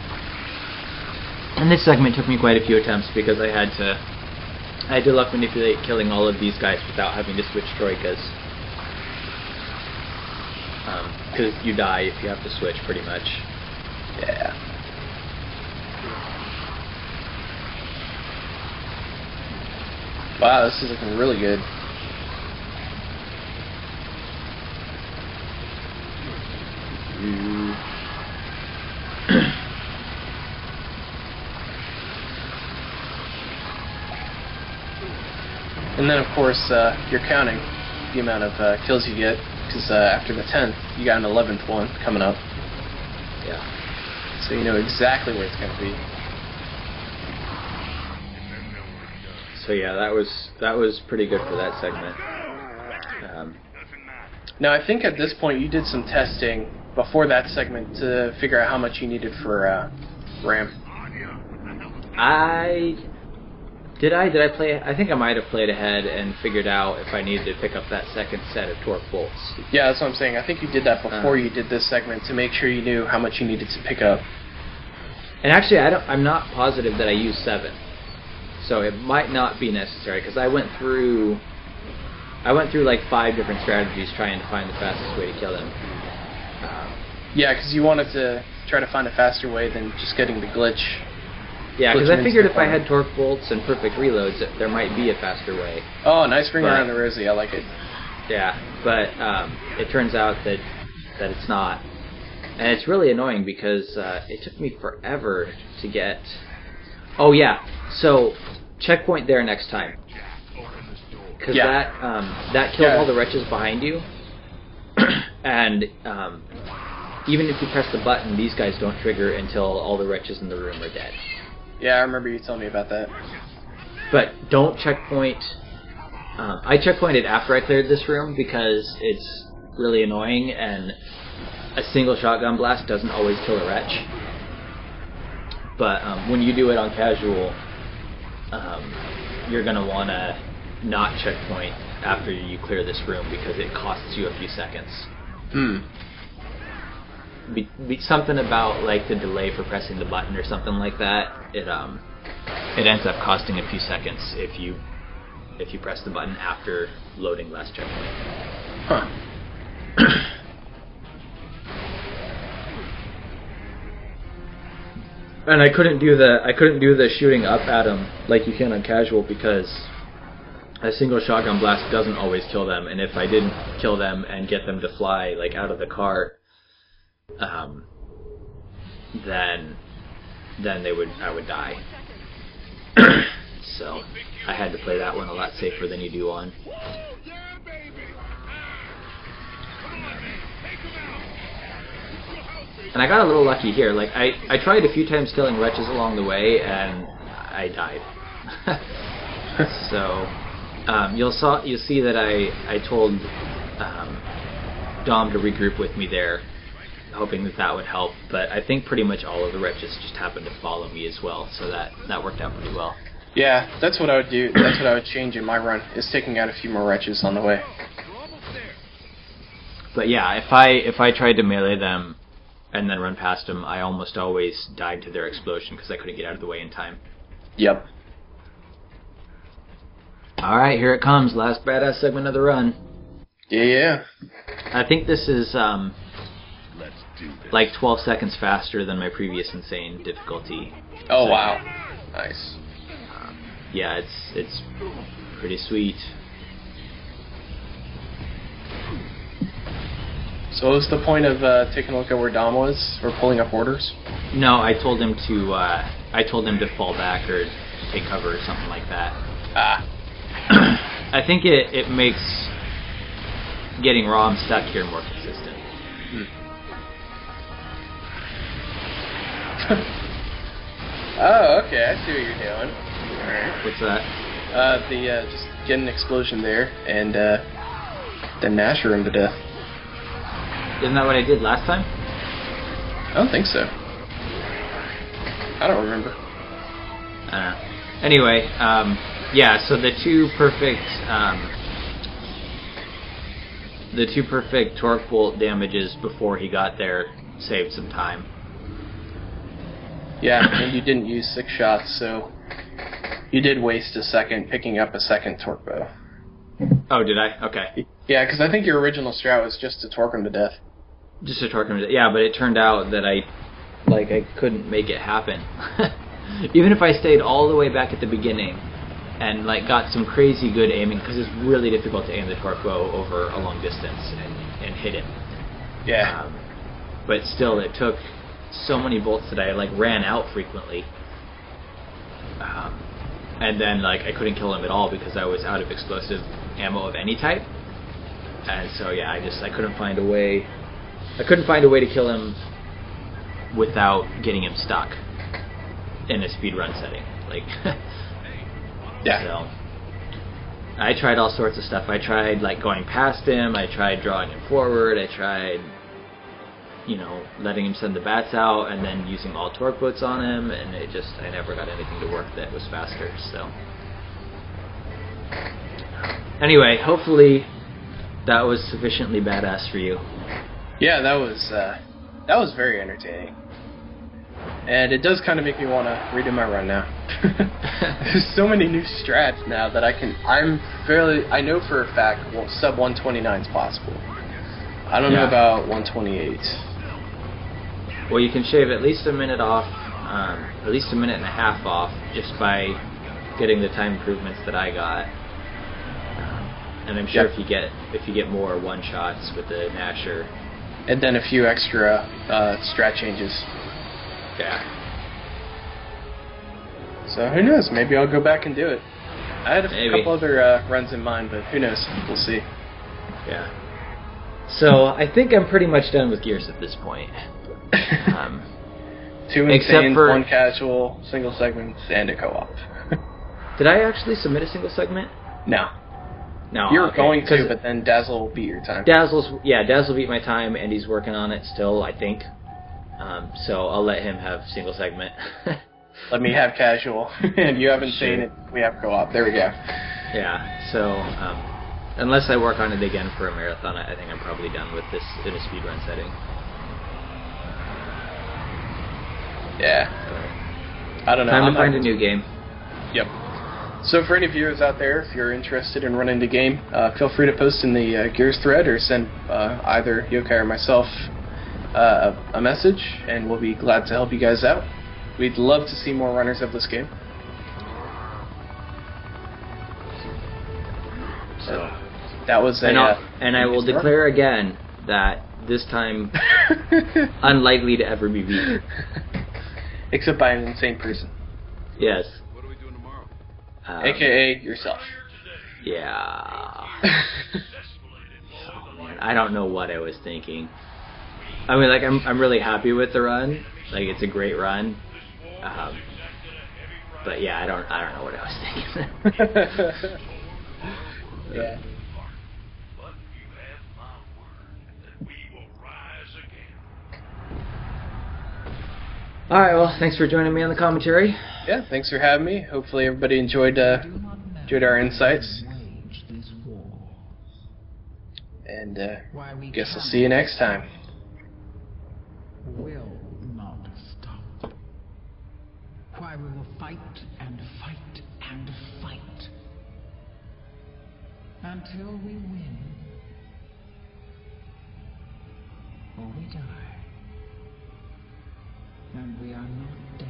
And this segment took me quite a few attempts because I had to luck manipulate killing all of these guys without having to switch troikas. Because you die if you have to switch, pretty much. Yeah. Wow, this is looking really good. And then, of course, you're counting the amount of kills you get, because after the 10th, you got an 11th one coming up. Yeah. So you know exactly where it's going to be. So yeah, that was pretty good for that segment. Now, I think at this point you did some testing before that segment to figure out how much you needed for RAM. Did I play? I think I might have played ahead and figured out if I needed to pick up that second set of torque bolts. Yeah, that's what I'm saying. I think you did that before you did this segment to make sure you knew how much you needed to pick up. And actually, I'm not positive that I used 7, so it might not be necessary because I went through like 5 different strategies trying to find the fastest way to kill him. Yeah, because you wanted to try to find a faster way than just getting the glitch. Yeah, because I figured if I had torque bolts and perfect reloads, there might be a faster way. Oh, nice ring around the rosy. I like it. Yeah, but it turns out that it's not. And it's really annoying because it took me forever to get Oh yeah. So checkpoint there next time. Because that kills all the wretches behind you. And even if you press the button, these guys don't trigger until all the wretches in the room are dead. Yeah, I remember you telling me about that. But don't checkpoint. I checkpointed after I cleared this room because it's really annoying, and a single shotgun blast doesn't always kill a wretch. But when you do it on casual, you're going to want to not checkpoint after you clear this room because it costs you a few seconds. Something about like the delay for pressing the button or something like that. It ends up costing a few seconds if you press the button after loading last checkpoint. Huh. And I couldn't do the shooting up at them like you can on casual because a single shotgun blast doesn't always kill them, and if I didn't kill them and get them to fly like out of the cart, then I would die. So I had to play that one a lot safer than you do on. And I got a little lucky here. Like I tried a few times killing wretches along the way, and I died. So you'll see that I told Dom to regroup with me there, hoping that would help. But I think pretty much all of the wretches just happened to follow me as well, so that worked out pretty well. Yeah, that's what I would do. That's what I would change in my run, is taking out a few more wretches on the way. But yeah, if I tried to melee them and then run past them, I almost always died to their explosion because I couldn't get out of the way in time. Yep. Alright, here it comes. Last badass segment of the run. Yeah. I think this is like 12 seconds faster than my previous insane difficulty. Oh, wow. Nice. Yeah, it's pretty sweet. So what was the point of taking a look at where Dom was, or pulling up orders? No, I told him to fall back or take cover or something like that. I think it makes getting ROM stuck here more consistent. Oh, okay, I see what you're doing. Alright. What's that? Just get an explosion there, and then Nasher him to death. Isn't that what I did last time? I don't think so. I don't remember. Anyway, yeah, so the two perfect torque bolt damages before he got there saved some time. Yeah, and you didn't use 6 shots, so you did waste a second picking up a second torque bow. Oh, did I? Okay. Yeah, because I think your original strat was just to torque him to death. Just to torque him to death. Yeah, but it turned out that I couldn't make it happen. Even if I stayed all the way back at the beginning and got some crazy good aiming, because it's really difficult to aim the torque bow over a long distance and hit it. Yeah. But still, it took so many bolts that I ran out frequently. And then I couldn't kill him at all because I was out of explosive ammo of any type. And so yeah, I couldn't find a way. I couldn't find a way to kill him without getting him stuck in a speedrun setting. Yeah. So I tried all sorts of stuff. I tried going past him. I tried drawing him forward. I tried, letting him send the bats out and then using all torque boats on him, and I never got anything to work that was faster. So anyway, hopefully that was sufficiently badass for you. Yeah, that was very entertaining. And it does kind of make me want to redo my run now. There's so many new strats now that I know for a fact sub 129 is possible. I don't know about 128. Well, you can shave at least a minute off, at least a minute and a half off, just by getting the time improvements that I got. And I'm sure if you get more one shots with the Nasher. And then a few extra strat changes. Yeah. So who knows? Maybe I'll go back and do it. I had a couple other runs in mind, but who knows? We'll see. Yeah. So I think I'm pretty much done with Gears at this point. 2 Insanes, 1 casual, single segments, and a co-op. Did I actually submit a single segment? No. No. You were going to, but then Dazzle beat your time. Dazzle beat my time, and he's working on it still, I think. So I'll let him have single segment. Let me have casual, and you haven't seen it. We have co-op. There we go. Yeah. So unless I work on it again for a marathon, I think I'm probably done with this in a speedrun setting. Yeah. I don't know. Time to find a new game. Yep. So for any viewers out there, if you're interested in running the game, feel free to post in the Gears thread or send either Youkai or myself a message, and we'll be glad to help you guys out. We'd love to see more runners of this game. So that was and I will declare again that this time unlikely to ever be beaten. Except by an insane person. Yes. What are we doing tomorrow? AKA yourself. Yeah. Oh man, I don't know what I was thinking. I mean, like, I'm really happy with the run. Like, it's a great run. But yeah, I don't know what I was thinking. Yeah. Alright, well, thanks for joining me on the commentary. Yeah, thanks for having me. Hopefully everybody enjoyed our insights. And guess I'll see you next time. Will not stop. Why we will fight and fight and fight until we win or we die. And we are not dead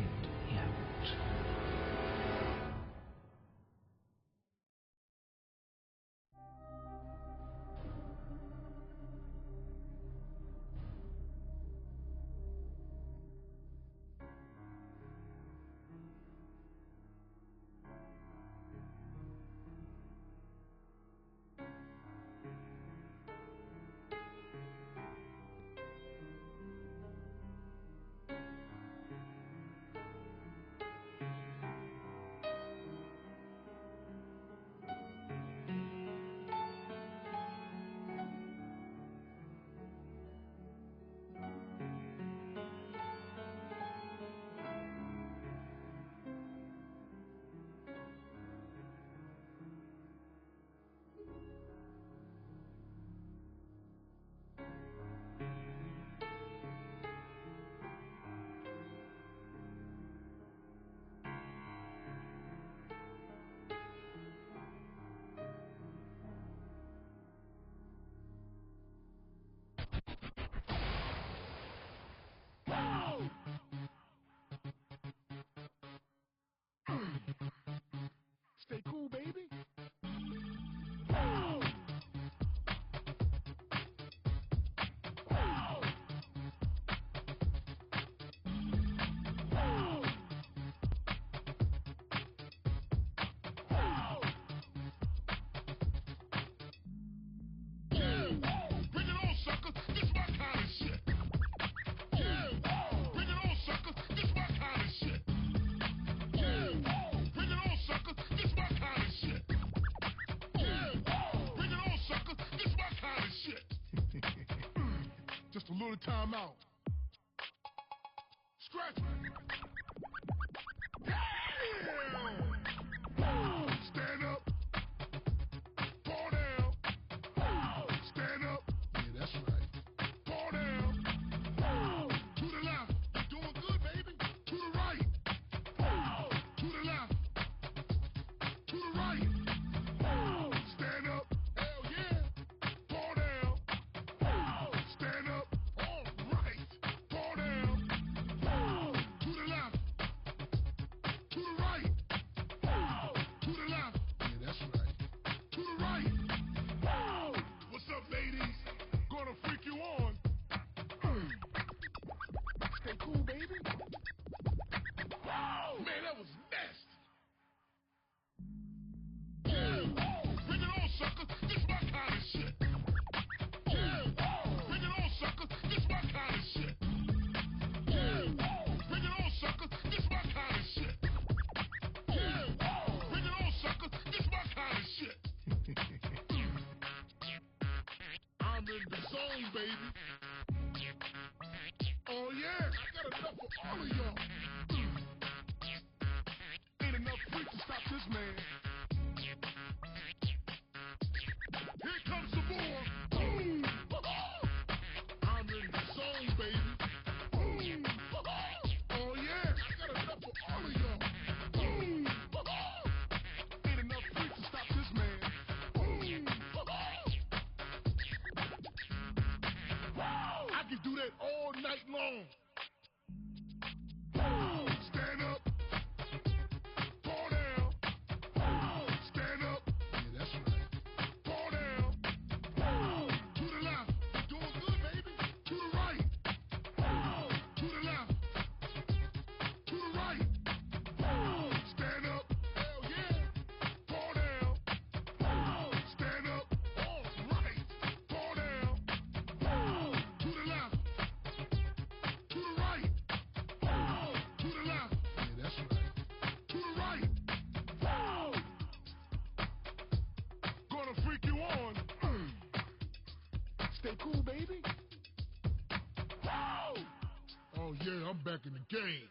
yet. Stay cool, baby. Bring it on, sucker. This my kind of shit. Bring it on, sucker. This my kind of shit. Bring it on, sucker. This my kind of shit. Bring it on, sucker. This my kind of shit. Just a little time out. Scratch me. Stand up. Fall down. Stand up. Yeah, that's right. Fall down. To the left. You're doing good, baby. To the right. To the left. To the right. Stand up. Hell yeah. Fall down. Stand up. All right. all of y'all. Ain't enough freak to stop this man. Here comes some more. Boom. I'm in the zone, baby. Boom. Oh yeah, I got enough for all of y'all. Boom. Ain't enough freak to stop this man. Boom. I can do that all night long. Stand up. Fall down. Stand up. Yeah, that's right. Fall down. To the left. You're doing good, baby. To the right. To the left. To the right. Stand up. Hell yeah. Fall down. Stand up. All right. Fall down. To the left. To the right. To the left. Yeah, that's right. To the right. Gonna freak you on. Stay cool, baby. Oh yeah, I'm back in the game.